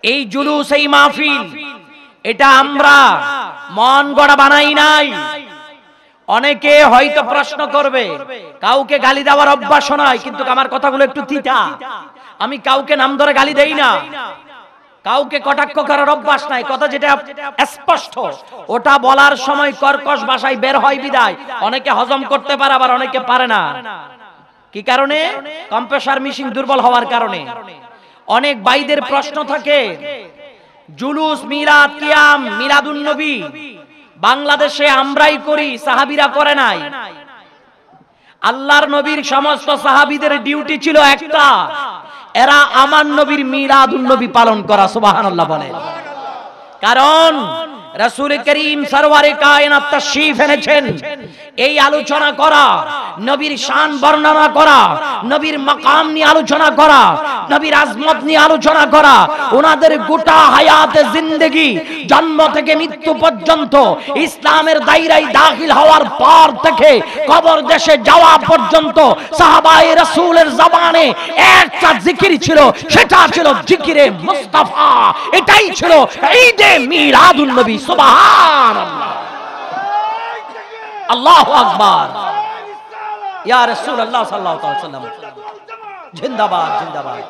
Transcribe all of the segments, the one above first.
এই জুলুস, এই মাহফিল, এটা আমরা মন গড়া বানাই নাই। অনেকে হয়তো প্রশ্ন করবে, কাউকে গালি দেওয়ার অভ্যাস নয়, কিন্তু আমার কথাগুলো একটু তিতা। আমি কাউকে নাম ধরে গালি দেই না, কাউকে কটাক্ষ করার অভ্যাস নাই। কথা যেটা স্পষ্ট ওটা বলার সময় কর্কশ ভাষায় বের হয় বিদায় অনেকে হজম করতে পারে, আবার অনেকে পারে না। কি কারণে? কম্প্রেসার মেশিন দুর্বল হওয়ার কারণে। অনেক ভাইদের প্রশ্ন থাকে, জুলুস, মিলাদ, কিয়াম, মিলাদুন নবী বাংলাদেশে আমরাই করি, সাহাবীরা করে নাই। আল্লাহর নবীর সমস্ত সাহাবীদের ডিউটি ছিল একটা, এরা আমার নবীর মিলাদুন নবী পালন করা। সুবহানাল্লাহ বলেন। কারণ রাসূল করিম সরওয়ারে কায়নাত তাশরীফ এনেছেন এই আলোচনা করা, নবীর শান বর্ণনা করা, নবীর মাকাম নিয়ে আলোচনা করা, নবীর আজমত নিয়ে আলোচনা করা, ওনাদের গোটা হায়াতে জিন্দেগি, জন্ম থেকে মৃত্যু পর্যন্ত, ইসলামের দায়রায় দাখিল হওয়ার পর থেকে কবর দেশে যাওয়া পর্যন্ত সাহাবায়ে রাসূলের জবানে একটা জিকির ছিল, সেটা ছিল জিকিরে মুস্তাফা। এটাই ছিল ঈদে মিলাদুন নবী। সুবহানাল্লাহ, আল্লাহু আকবার, ইয়া রাসূলুল্লাহ সাল্লাল্লাহু আলাইহি ওয়াসাল্লাম জিন্দাবাদ, জিন্দাবাদ।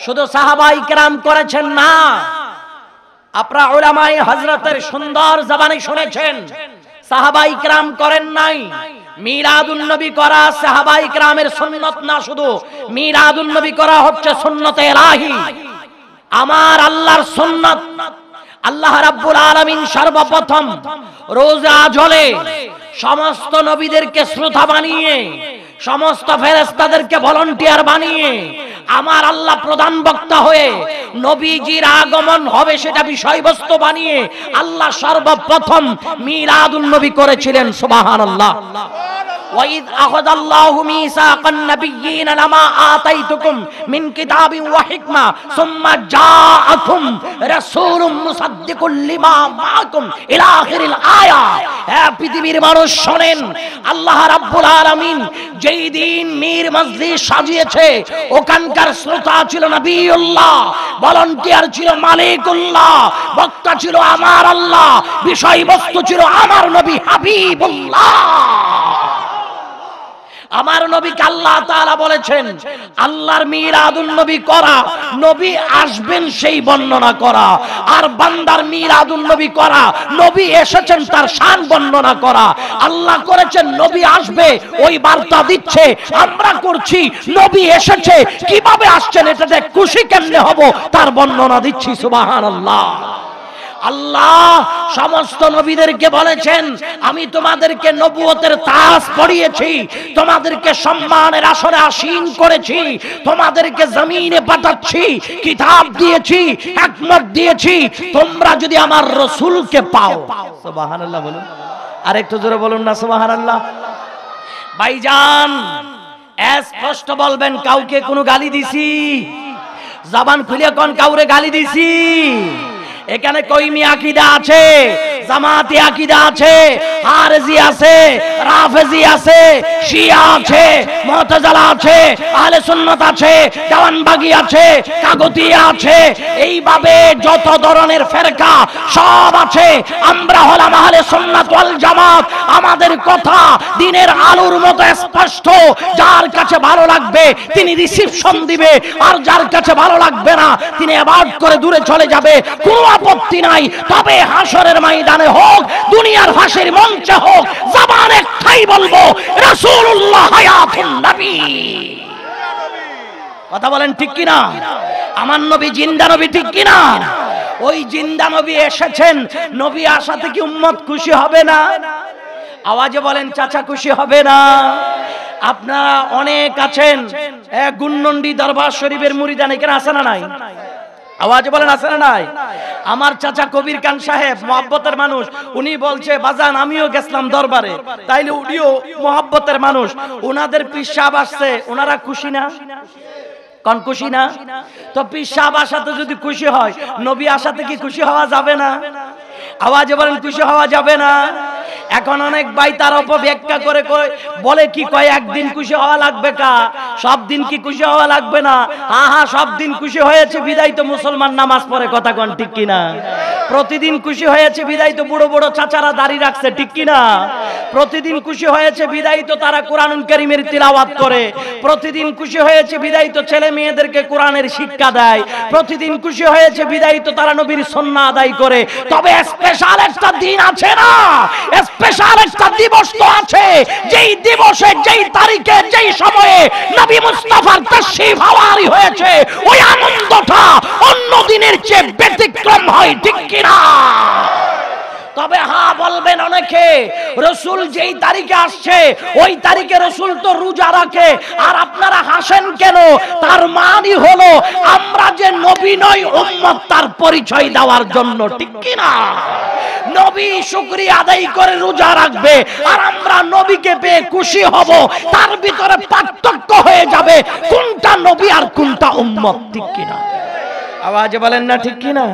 শুধু সাহাবায়ে কেরাম করেছেন না, আপনারা উলামায়ে হযরতের সুন্দর জবানে শুনেছেন, সাহাবায়ে কেরাম করেন নাই। মিলাদুন নবী করা সাহাবায়ে কেরামের সুন্নাত না, শুধু মিলাদুন নবী করা হচ্ছে সুন্নতে ইলাহি, আমার আল্লাহর সুন্নাত। আল্লাহ রাব্বুল আলামিন সর্বপ্রথম রোজা জ্বলে সমস্ত নবীদেরকে শ্রোতা বানিয়ে, সমস্ত ফেরেশতাদেরকে ভলান্টিয়ার বানিয়ে, আমার আল্লাহ প্রধান বক্তা হয়ে নবীজির আগমন হবে সেটা বিষয়বস্তু বানিয়ে আল্লাহ সর্বপ্রথম মিলাদুন নবী করেছিলেন। সুবহানাল্লাহ। وَإِذْ أَخَذَ اللَّهُ مِيثَاقَ النَّبِيِّينَ لَمَا آتَيْتُكُم مِّن كِتَابٍ وَحِكْمَةٍ ثُمَّ جَاءَكُمْ رَسُولٌ مُصَدِّقٌ لِّمَا مَعَكُمْ إِلَى آخِرِ الْآيَةِ। পৃথিবীর মানুষ শোনেন, আল্লাহ রাব্বুল আলামিন যেই দিন মীর মসজিদ সাজিয়েছে, ওখানকার শ্রোতা ছিল নবিউল্লাহ, ভলান্টিয়ার ছিল মালিকুল্লাহ, বক্তা ছিল আমার আল্লাহ, বিষয়বস্তু ছিল আমার নবী হাবিবুল্লাহ। আমার নবীকে আল্লাহ তাআলা বলেছেন আল্লাহর মিলাদুন নবী করা, নবী আসবেন সেই বর্ণনা করা, আর বান্দার মিলাদুন নবী করা, নবী এসেছেন তার শান বর্ণনা করা। আল্লাহ করেছেন নবী আসবে ওই বার্তা দিচ্ছে, আমরা করছি নবী এসেছে, কিভাবে আসছেন এটাতে খুশি কেমনে হব তার বর্ণনা দিচ্ছি। সুবহানাল্লাহ। আল্লাহ সমস্ত নবীদেরকে বলেছেন আমি তোমাদেরকে নবুয়তের তাজ পরিয়েছি, তোমাদেরকে সম্মানের আসনে আসীন করেছি, তোমাদেরকে জমিনে পাঠাচ্ছি, কিতাব দিয়েছি, হিকমত দিয়েছি, তোমরা যদি আমার রাসূলকে পাও। সুবহানাল্লাহ বলুন, আর একটু জোরে বলুন না সুবহানাল্লাহ। ভাইজান স্পষ্ট বলবেন, কাউকে কোনো গালি দিছি? জবান খুলে কোন কাউরে গালি দিছি? এখানে কইমি আকীদা আছে, জামাতি আকীদা আছে, হারজি আছে, রাফেজি আছে, শিয়া আছে, মুতাজিলা আছে, আহলে সুন্নাত আছে, দেওয়ানবাগী আছে, কাগতিয়া আছে, এইভাবে যত ধরনের ফেরকা সব আছে। আমরা হলাম আহলে সুন্নাত ওয়াল জামাত। আমাদের কথা দিনের আলোর মতো স্পষ্ট। যার কাছে ভালো লাগবে তিনি রিসিপশন দিবে, আর যার কাছে ভালো লাগবে না তিনি অ্যাভয়েড করে দূরে চলে যাবে। কোনো আপত্তি নাই। তবে হাসরের ময়দানে হোক, দুনিয়ার ফাঁসির মঞ্চে হোক, জবান একটাই বলবো, রাসূলুল্লাহ হায়াতুন নবী। কথা বলেন ঠিক কি না? আমার নবী জিন্দা নবী, ঠিক কি না? ওই জিন্দা নবী এসেছেন, নবী আসাতে কি উম্মত খুশি হবে না? আওয়াজে বলেন চাচা, খুশি হবে না? আপনারা অনেক আছেন গুন্নন্ডি দরবার শরীফের মুরিদান, এখানে আছে না নাই? আওয়াজে বলেন আছে না নাই? আমার চাচা কবির খান সাহেব মুহাব্বতের মানুষ, উনি বলছে বাজান আমিও গেছিলাম দরবারে, তাইলে উনিও মুহাব্বতের মানুষ, ওনাদের পীর সাহেব আসছে, ওনারা খুশি না? কোন খুশি না? তো পীর সাহেব আসাতে যদি খুশি হয়, নবী আসাতে কি খুশি হওয়া যাবে না? আওয়াজে বলেন খুশি হওয়া যাবে না? এখন অনেক ভাই তার অপব্যাখ্যা করে বলে কি কয় একদিন খুশি হওয়া লাগবে কা, সব দিন কি খুশি হওয়া লাগবে না? হ্যাঁ, সব দিন খুশি হয়েছে বিদায় তো মুসলমান নামাজ পড়ে, কথা কোন ঠিক কিনা? প্রতিদিন খুশি হয়েছে বিদায় তো বুড়ো বুড়ো চাচারা দাড়ি রাখছে, ঠিক কিনা? প্রতিদিন খুশি হয়েছে বিদায় তো তারা কোরআনুল কারীমের তিলাওয়াত করে, প্রতিদিন খুশি হয়েছে বিদায় তো ছেলে মেয়েদেরকে কোরআনের শিক্ষা দেয়, প্রতিদিন খুশি হয়েছে বিদায় তো তারা নবীর সুন্নাহ আদায় করে। তবে স্পেশাল একটা দিন আছে না, স্পেশাল একটা দিবস তো আছে, যেই দিবসে, যেই তারিখে, যেই সময়ে নবী মুস্তাফার তাশরীফ আওয়ারি হয়েছে, ওই আনন্দটা অন্য দিনের চেয়ে ব্যতিক্রম হয়, ঠিক কিনা? তবে হ্যাঁ বলবেন অনেকে, রাসূল যেই তারিখে আসছে ওই তারিখে রাসূল তো রোজা রাখে, আর আপনারা হাসেন কেন? তার মানে হলো আমরা যে নবী নই উম্মত, তার পরিচয় দেওয়ার জন্য, ঠিক কিনা? নবী শুকরিয়া আদায় করে রোজা রাখবে, আর আমরা নবীকে পেয়ে খুশি হব, তার ভিতরে পার্থক্য হয়ে যাবে কোনটা নবী আর কোনটা উম্মত, ঠিক কিনা? আওয়াজে বলেন না ঠিক কিনা?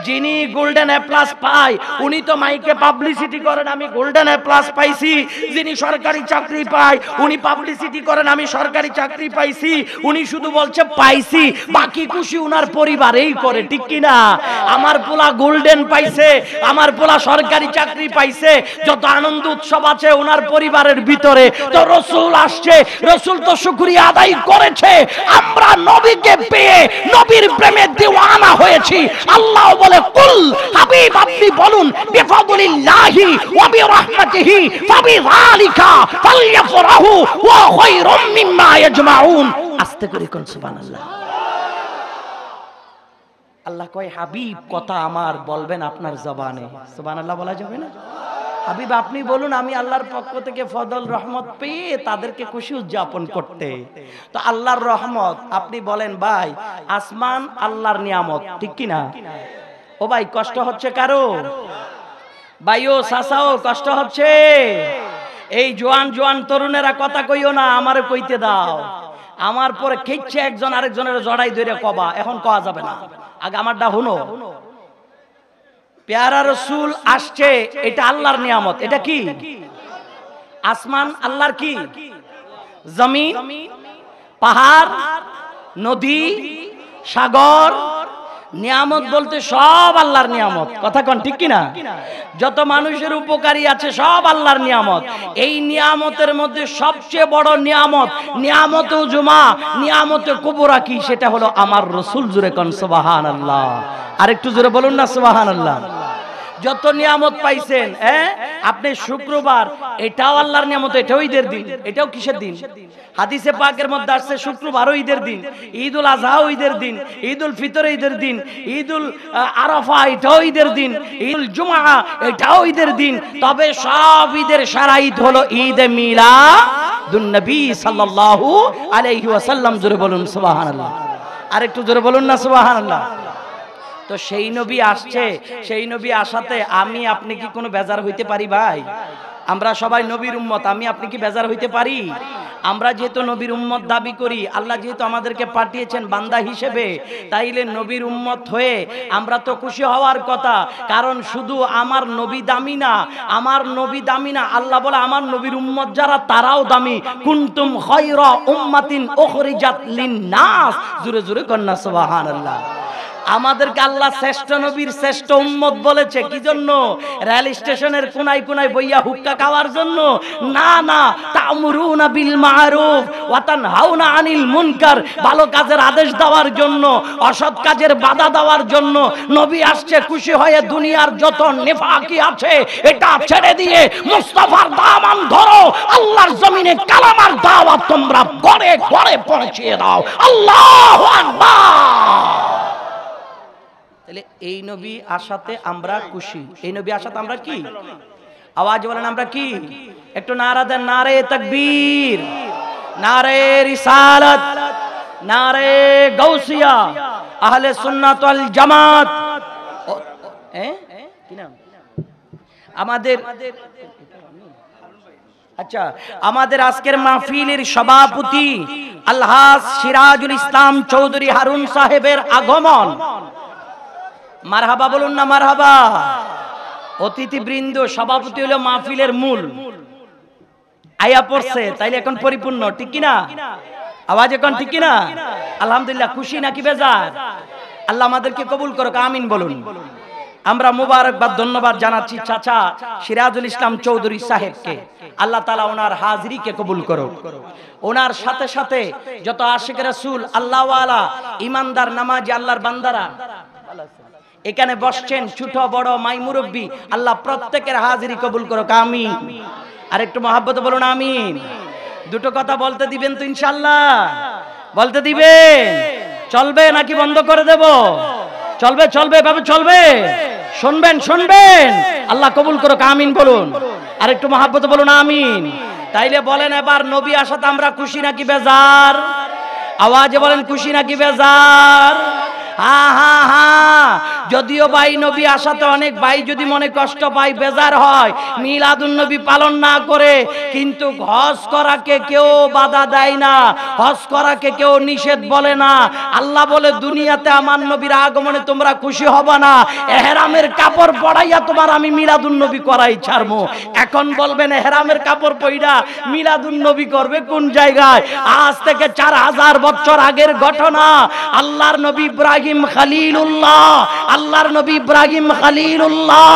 যিনি গোল্ডেন এ প্লাস পায় উনি তো মাইকে পাবলিসিটি করেন আমি গোল্ডেন এ প্লাস পাইছি, যিনি সরকারি চাকরি পায় উনি পাবলিসিটি করেন আমি সরকারি চাকরি পাইছি, উনি শুধু বলছে পাইছি, বাকি খুশি উনার পরিবারেই করে, ঠিক কিনা? আমার পোলা গোল্ডেন পাইছে, আমার পোলা সরকারি চাকরি পাইছে, যত আনন্দ উৎসব আছে ওনার পরিবারের ভিতরে। তো রাসূল আসছে, রাসূল তো শুকরিয়া আদায় করেছে, আমরা নবীকে পেয়ে নবীর প্রেমে দিওয়ানা হয়েছি। আল্লাহ বলে কুল, হাবিব আপনি বলুন, বিফাদলিল্লাহি ওয়া বিরহমাতিহি ফাবিযালিকা ফালইফরাহু ওয়া খায়রুম মিম্মা ইয়াজমাউন। আস্তে করে কোন সুবহানাল্লাহ। আল্লাহ কয় হাবিব কথা আমার বলবেন আপনার জবানে, সুবহানাল্লাহ বলা যাবে না? হাবিব আপনি বলুন আমি আল্লাহর পক্ষ থেকে ফজল রহমত পেয়ে তাদেরকে খুশি উদযাপন করতে। তো আল্লাহর রহমত আপনি বলেন ভাই, আসমান আল্লাহর নিয়ামত, ঠিক কিনা? ও ভাই কষ্ট হচ্ছে কারো? ভাইও চাচাও কষ্ট হচ্ছে? এই জোয়ান জোয়ান তরুণেরা কথা কইও না, আমারে কইতে দাও। আমার পরে খেচ্ছে একজন আরেকজনের জড়াই ধরে কবা, এখন কওয়া যাবে না, আগে আমারটা হুনো। প্যারা রাসূল আসছে, এটা আল্লাহর নিয়ামত। এটা কি? আসমান আল্লাহর কি? জমিন, পাহাড়, নদী, সাগর, নিয়ামত বলতে সব আল্লাহর নিয়ামত, কথা কোন ঠিক কিনা? যত মানুষের উপকারী আছে সব আল্লাহর নিয়ামত। এই নিয়ামতের মধ্যে সবচেয়ে বড় নিয়ামত, নিয়ামতে জুমা, নিয়ামতে কুবরা কি? সেটা হলো আমার রাসূল। জোরে কোন সুবহানাল্লাহ, আরেকটু জোরে বলুন না সুবহানাল্লাহ। যত নিয়ামত পাইছেন, আপনি শুক্রবার, এটাও আল্লাহর নিয়ামত, এটাও ঈদের দিন। এটাও কিসের দিন? হাদিসে পাকের মধ্যে আসছে শুক্রবারও ঈদের দিন, ঈদুল আজহাও ঈদের দিন, ঈদুল ফিতর ঈদের দিন, ঈদুল আরাফা এটাও ঈদের দিন, ঈদুল জুমা এটাও ঈদের দিন। তবে সব ঈদের সারা ঈদ হলো ঈদে মিলাদুন নবী সাল্লাল্লাহু আলাইহি ওয়াসাল্লাম। জোরে বলুন সুবহানাল্লাহ, আরেকটু জোরে বলুন না সুবহানাল্লাহ। তো সেই নবী আসছে, সেই নবী আসাতে আমি আপনি কি কোনো বেজার হইতে পারি ভাই? আমরা সবাই নবীর উম্মত, আমি আপনি কি বেজার হইতে পারি? আমরা যেহেতু নবীর উম্মত দাবি করি, আল্লাহ যেহেতু আমাদেরকে পাঠিয়েছেন বান্দা হিসেবে, তাইলে নবীর উম্মত হয়ে আমরা তো খুশি হওয়ার কথা। কারণ শুধু আমার নবী দামি না, আমার নবী দামি না, আল্লাহ বলে আমার নবীর উম্মত যারা তারাও দামি। কুনতুম খায়রা উম্মাতিন উখরিজাত লিন-নাস। জোরে জোরে কন্না সুবহানাল্লাহ। আমাদেরকে আল্লাহ শ্রেষ্ঠ নবীর শ্রেষ্ঠ উম্মত বলেছে কি জন্য? রেল স্টেশনের কোনায় কোনায় বইয়া হুক্কা খাওয়ার জন্য না, না, তা'মুরুনা বিল মা'রুফ ওয়া তানহাউনা আনিল মুনকার, ভালো কাজের আদেশ দেওয়ার জন্য, অসৎ কাজের বাধা দেওয়ার জন্য নবী আসছে খুশি হয়ে। দুনিয়ার যত নেফাকি আছে এটা ছেড়ে দিয়ে মুস্তাফার দামান ধরো, আল্লাহর জমিনে কালামার দাওয়াত তোমরা ঘরে ঘরে পৌঁছে দাও। আল্লাহু আকবার। তাহলে এই নবী আসাতে আমরা খুশি, এই নবী আসাতে আমরা কি? আওয়াজ বলেন আমরা কি? একটু নারা দেন, নারে তাকবীর, নারে রিসালাত, নারে গাউসিয়া, আহলে সুন্নাত ওয়াল জামাত। কি নাম আমাদের? আচ্ছা, আমাদের আজকের মাহফিলের সভাপতি আলহাজ সিরাজুল ইসলাম চৌধুরী হারুন সাহেবের আগমন। মারহাবা বলুন না মারহাবা। অতিথিবৃন্দ, সভাপতি হলো মাহফিলের মূল, আয়া পড়ছে, তাইলে এখন পরিপূর্ণ, ঠিক কিনা? আওয়াজ এখন ঠিক কিনা? আলহামদুলিল্লাহ। খুশি নাকি বেজার? আল্লাহ আমাদেরকে কবুল করুক, আমিন বলুন। আমরা মুবারকবাদ ধন্যবাদ জানাচ্ছি চাচা সিরাজুল ইসলাম চৌধুরী সাহেবকে। আল্লাহ তাআলা ওনার হাজিরিকে কবুল করুক। ওনার সাথে সাথে যত আশিক রাসূল, আল্লাহওয়ালা, ইমানদার, নামাজি আল্লাহর বান্দারা এখানে বসছেন, ছোট বড় মাই মুরব্বী, আল্লাহ প্রত্যেকের হাজিরি কবুল করুক, আমিন। আর একটু মহব্বত বলুন আমিন। দুটো কথা বলতে দিবেন তো ইনশাআল্লাহ? বলতে দিবেন? চলবে নাকি বন্ধ করে দেব? চলবে, চলবে, এভাবে চলবে। শুনবেন, শুনবেন। আল্লাহ কবুল করুক, আমিন বলুন। আর একটু মহব্বত বলুন আমিন। তাইলে বলেন এবার নবী আসাতে আমরা খুশি নাকি বেজার? আওয়াজে বলেন খুশি নাকি বেজার? হা হা হা। যদিও ভাই নবী আসাতে অনেক ভাই যদি মনে কষ্ট পায়, বেজার হয়, মিলাদুন নবী পালন না করে, কিন্তু হজ করাকে কেউ বাধা দেয় না, হজ করাকে কেউ নিষেধ বলে না। আল্লাহ বলে দুনিয়াতে আমার নবীর আগমনে তোমরা খুশি হবে না, ইহরামের কাপড় পরাইয়া তোমার আমি মিলাদুন নবী করাই ছাড়বো। এখন বলবেন ইহরামের কাপড় পইরা মিলাদুন নবী করবে কোন জায়গায়? আজ থেকে 4000 বছর আগের ঘটনা। আল্লাহর নবী ইব্রাহিম খলিলুল্লাহ, আল্লাহর নবী ইব্রাহিম খলিলুল্লাহ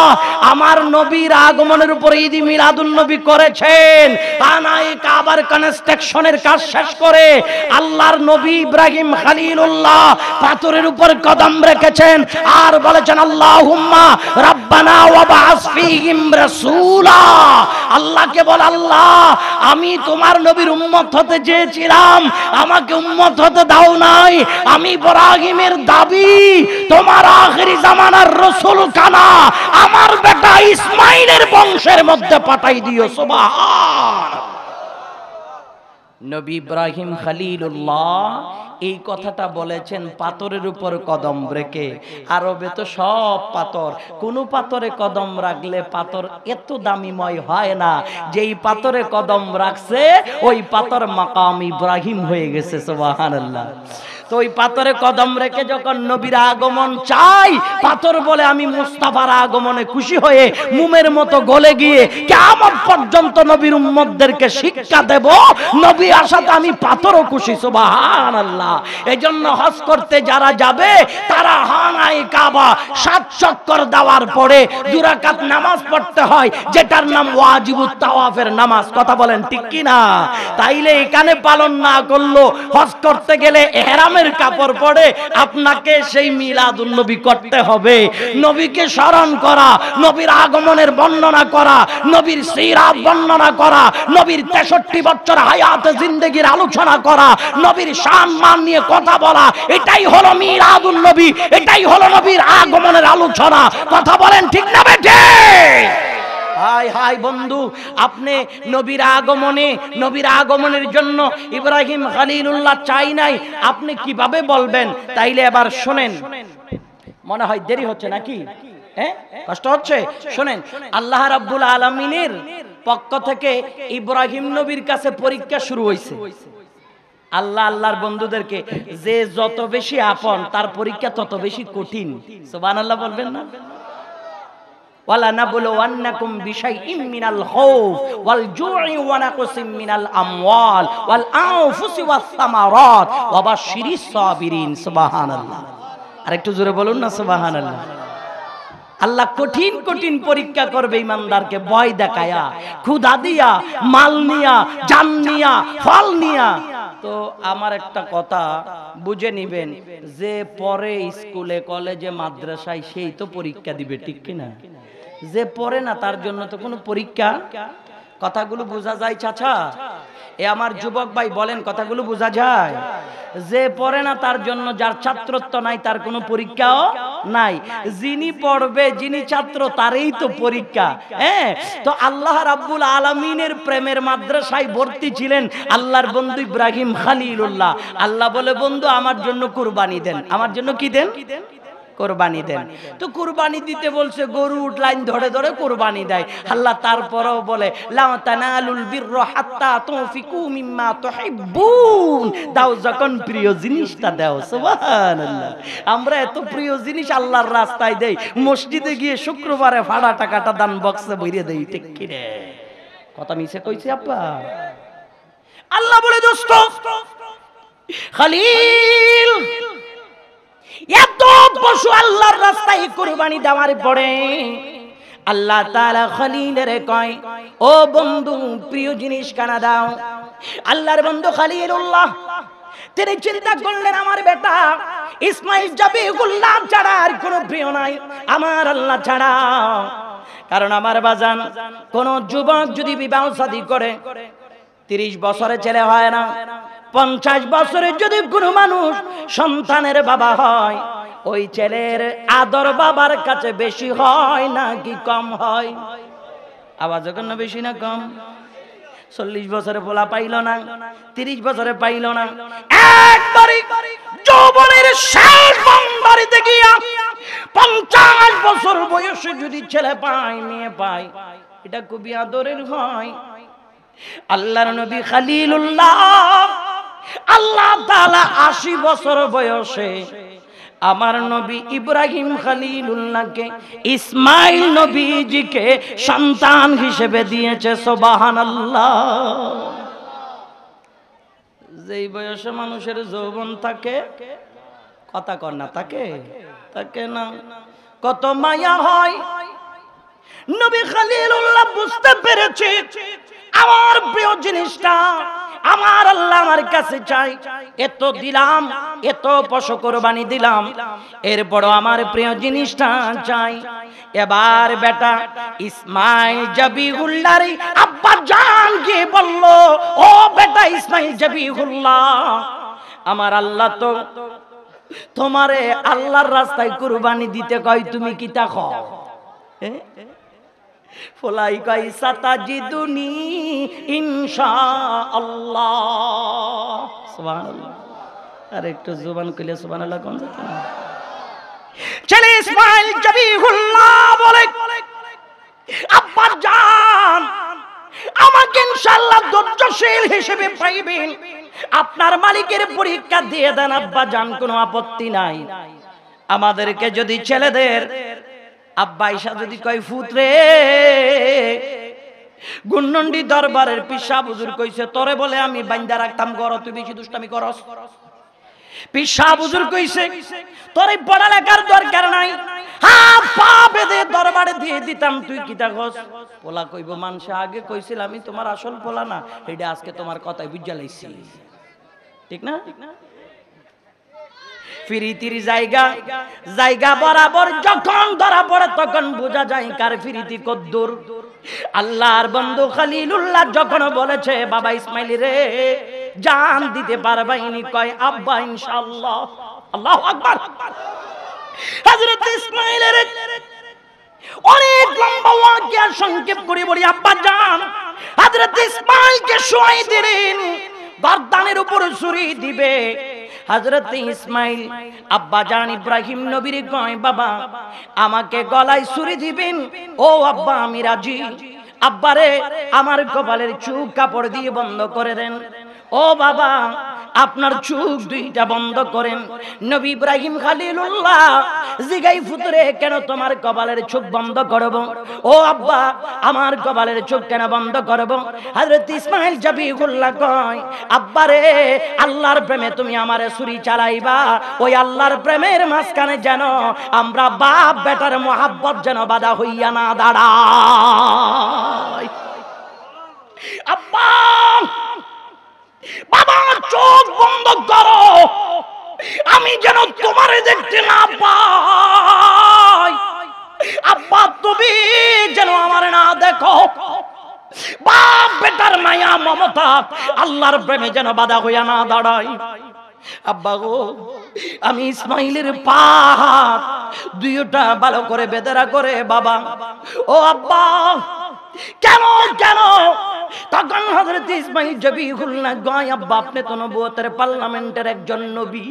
আমার নবীর আগমনের উপর ঈদ মিলাদুন নবী করেছেন। কানায়ে কাবার কনস্ট্রাকশনের কাজ শেষ করে আল্লাহর নবী ইব্রাহিম খলিলুল্লাহ পাথরের উপর কদম রেখেছেন আর বলেছেন আল্লাহুম্মা রাব্বানা ওয়া বা'আস ফীহিম রাসূলা। আল্লাহকে বল, আল্লাহ আমি তোমার নবীর উম্মত হতে চেয়েছিলাম, আমাকে উম্মত হতে দাও নাই। আমি ইব্রাহিমের দাবি তোমার আখিরি জামানার রাসূল কানা আমার বেটা ইসমাইলের বংশের মধ্যে পাঠাই দিও। সুবহান। নবী ইব্রাহিম খলিলুল্লাহ এই কথাটা বলেছেন পাথরের উপর কদম রেখে। আরবে তো সব পাথর, কোন পাথরে কদম রাখলে পাথর এত দামিময় হয় না, যেই পাথরে কদম রাখছে ওই পাথর মাকাম ইব্রাহিম হয়ে গেছে। সুবহানাল্লাহ। তো ওই পাথরে কদম রেখে যখন নবীর আগমন চাই, পাথর বলে আমি মুস্তাফার আগমনে খুশি হয়ে মুমের মতো গলে গিয়ে কিয়ামত পর্যন্ত নবীর উম্মতদেরকে শিক্ষা দেব, নবী আসাতে আমি পাথরও খুশি। সুবহানাল্লাহ। এজন্য হজ করতে যারা যাবে তারা হানায়ে কাবা 7 চক্কর দেওয়ার পরে 2 রাকাত নামাজ পড়তে হয়, যেটার নাম ওয়াজিবুত তাওয়াফের নামাজ। কথা বলেন ঠিক কি না? তাইলে এখানে পালন না করলো হজ করতে গেলে ইহরাম কাপড় পরে আপনাকে সেই মিলাদুন নবী করতে হবে। নবীকে স্মরণ করা, নবীর আগমনের বর্ণনা করা, নবীর সিরাত বর্ণনা করা, নবীর 63 বছর হায়াতে জিন্দেগির আলোচনা করা, নবীর শান মান নিয়ে কথা বলা, এটাই হলো মিলাদুন নবী, এটাই হলো নবীর আগমনের আলোচনা। কথা বলেন ঠিক না বেঠে? হাই হাই বন্ধু, আপনি নবীর আগমনের জন্য ইব্রাহিম খলিলুল্লাহ চাই নাই, আপনি কিভাবে বলবেন? তাইলে এবার শুনেন, মনে হয় দেরি হচ্ছে নাকি? কষ্ট হচ্ছে? শুনেন, আল্লাহ রাব্বুল আলামিনের পক্ষ থেকে ইব্রাহিম নবীর কাছে পরীক্ষা শুরু হয়েছে। আল্লাহ আল্লাহর বন্ধুদেরকে যে যত বেশি আপন তার পরীক্ষা তত বেশি কঠিন। সুবহানাল্লাহ বলবেন না? ওয়ালা নাবলুওয়ান্নাকুম বিশাইইম মিনাল খাউফ ওয়াল জু'i ওয়া নাকসিম মিনাল আমওয়াল ওয়াল আনফুসি ওয়াস সামারাত ওয়া বাশশিরিস সাবিরিন। সুবহানাল্লাহ। আরেকটু জোরে বলুন না সুবহানাল্লাহ। আল্লাহ কঠিন কঠিন পরীক্ষা করবে ইমানদারকে, ভয় দেখায়া, ক্ষুধা দিয়া, মাল নিয়া, জান নিয়া, ফল নিয়া। তো আমার একটা কথা বুঝে নিবেন, যে পড়ে স্কুলে কলেজে মাদ্রাসায় সেই তো পরীক্ষা দিবে, ঠিক কিনা? যে পড়ে না তার জন্য তো কোনো পরীক্ষা। কথাগুলো বোঝা যায় চাচা? এ আমার যুবক ভাই বলেন, কথাগুলো বোঝা যায়? যে পড়ে না তার জন্য, যার ছাত্রত্ব নাই তার কোনো পরীক্ষাও নাই। যিনি পড়বে, যিনি ছাত্র, তারই তো পরীক্ষা। তো আল্লাহ রাব্বুল আলামিনের প্রেমের মাদ্রাসায় ভর্তি ছিলেন আল্লাহর বন্ধু ইব্রাহিম খলিলুল্লাহ। আল্লাহ বলে, বন্ধু আমার জন্য কুরবানি দেন। আমার জন্য কি দেন? কুরবানি দেন। তো কুরবানি দিতে বলছে, গরুর লাইন ধরে ধরে কুরবানি দেয়। আল্লাহ তারপরেও বলে লা তানালুল বিররা হাত্তা তুনফিকু মিম্মা তুহিব্বুন, দাও যখন প্রিয় জিনিসটা দাও। সুবহানাল্লাহ। আমরা এত প্রিয় জিনিস আল্লাহর রাস্তায় দেই, মসজিদে গিয়ে শুক্রবারে ফাড়া টাকাটা দান বক্সে ভরে দেই, ঠিক কি রে? কথা মিছে কইছে আব্বা? আল্লাহ বলে দোস্ত খলিল, এত পশু আল্লাহর রাস্তায় কুরবানি দেওয়ার পরে আল্লাহ তাআলা খলিলের কয়, ও বন্ধু প্রিয় জিনিস কানা দাও। আল্লাহর বন্ধু খলিলুল্লাহ তিনি চিন্তা করলেন, আমার বেটা ইসমাইল জাবিহুল্লাহ ছাড়া আর কোনো প্রিয় নাই আমার আল্লাহ ছাড়া। কারণ আমার বাজান, কোন যুবক যদি বিবাহ শাদী করে 30 বছরে ছেলে হয় না, 50 বছরে যদি কোনো মানুষ সন্তানের বাবা হয়, ওই ছেলের আদর বাবার কাছে বেশি হয় নাকি কম হয়? আওয়াজ না বেশি না কম? 40 বছরে পোলা পাইল না, 30 বছরে পাইল না, একবারে যৌবনের শেষ বাড়িতে গিয়া 50 বছর বয়সে যদি ছেলে পায়, মেয়ে পায়, এটা খুবই আদরের হয়। আল্লাহর নবী খলিলুল্লাহ আল্লাহ তাআলা 80 বছর বয়সে আমার নবী ইব্রাহিম খলিলুল্লাহকে ইসমাইল নবীজিকে সন্তান হিসেবে দিয়েছে। সুবহানাল্লাহ। যেই বয়সে মানুষের যৌবন থাকে, কথা কর না, থাকে থাকে না, কত মায়া হয়। নবী খলিলুল্লাহ বুঝতে পেরেছে আমার প্রিয় জিনিসটা আমার আল্লাহ আমার কাছে চাই। এত দিলাম, এত পশু কুরবানি দিলাম, এরপরও আমার প্রিয় জিনিসটা চাই। এবার বেটা ইসমাইল জাবিহুল্লাহর আব্বা জান গিয়ে বলল, ও বেটা ইসমাইল জাবিহুল্লাহ, আমার আল্লাহ তো তোমারে আল্লাহর রাস্তায় কুরবানি দিতে কয়, তুমি কি তা খাও? ফলাই কই সাতাজিদুনি ইনশাআল্লাহ। সুবহানাল্লাহ। আর একটু জবান কইলে সুবহানাল্লাহ কোন যেত না। ছেলে ইসমাইল জাবিহুল্লাহ বলে, আব্বা জান আমাকে ইনশাআল্লাহ ধৈর্যশীল হিসেবে পাইবেন, আপনার মালিকের পরীক্ষা দিয়ে দেন আব্বা জান, কোনো আপত্তি নাই। আমাদেরকে যদি ছেলেদের আব্বা ঈশা যদি কয় ফুতরে, গুন্নন্ডি দরবারের পিসাব হুজুর কইছে তোরে বলে আমি বাইন্দা রাখতাম ঘর, তুই বেশি দুষ্টামি করস। পিসাব হুজুর কইছে তোরে পড়ালেখার দরকার নাই, হাত পা বেঁধে দরবারে দিয়ে দিতাম, তুই কিতা কস? পোলা কইব মানুষে আগে কইছিল আমি তোমার আসল পোলা না, এটা আজকে তোমার কথাই বুঝা লাইছি, ঠিক না? ফিরিতির জায়গা জায়গা বরাবর যখন ধরা পড়ে তখন বোঝা যায় কার ফিরিতি কদ্দুর। আল্লাহর বন্ধু খলিলুল্লাহ যখন বলেছে বাবা ইসমাইল রে জান দিতে পারবাইনি, কয় আব্বা ইনশাআল্লাহ। আল্লাহু আকবার। হযরত ইসমাইলের অনেক লম্বা ওয়াকিয়া সংক্ষেপ করে বলি, আব্বা জান হযরত ইসমাইলকে শোয়াই দিলেন, গর্দানের উপর ছুরি দিবে। হযরত ইসমাইল আব্বা জান ইব্রাহিম নবীর কয় বাবা আমাকে গলায় ছুরি দিবেন। ও আব্বা আমি রাজি। আব্বারে আমার কপালের চোখ কাপড় দিয়ে বন্ধ করে দেন। ও বাবা আপনার চোখ দুইটা বন্ধ করেন। নবী ইব্রাহিম খলিলুল্লাহ জিগাই ফুতরে কেন তোমার কপালের চোখ বন্ধ করব? ও আব্বা আমার কপালের চোখ কেন বন্ধ করব? হযরত ইসমাইল জাবিহুল্লাহ কয় আব্বারে আল্লাহর প্রেমে তুমি আমারে ছুরি চালাইবা, ওই আল্লাহর প্রেমের মাঝখানে যেন আমরা বাপ বেটার মোহাব্বত যেন বাধা হইয়া না দাঁড়ায়। আব্বা বাবা চোখ বন্ধ করো, আমি যেন তোমারে দেখতে না পাই। আব্বা তুমি যেন আমার না দেখো। বাপ বেটার মায়া মমতা আল্লাহর প্রেমে যেন বাধা হইয়া না দাঁড়ায়। আব্বা গো আমি ইসমাইলের পা হাত দুইটা ভালো করে বেদরা করে বাবা। ও আব্বা কেন কেন? তখন হযরত ইসমাইল জাবিহুল্লাহ কয় আব্বা আপনি তো নবুয়তের পার্লামেন্টের একজন নবী।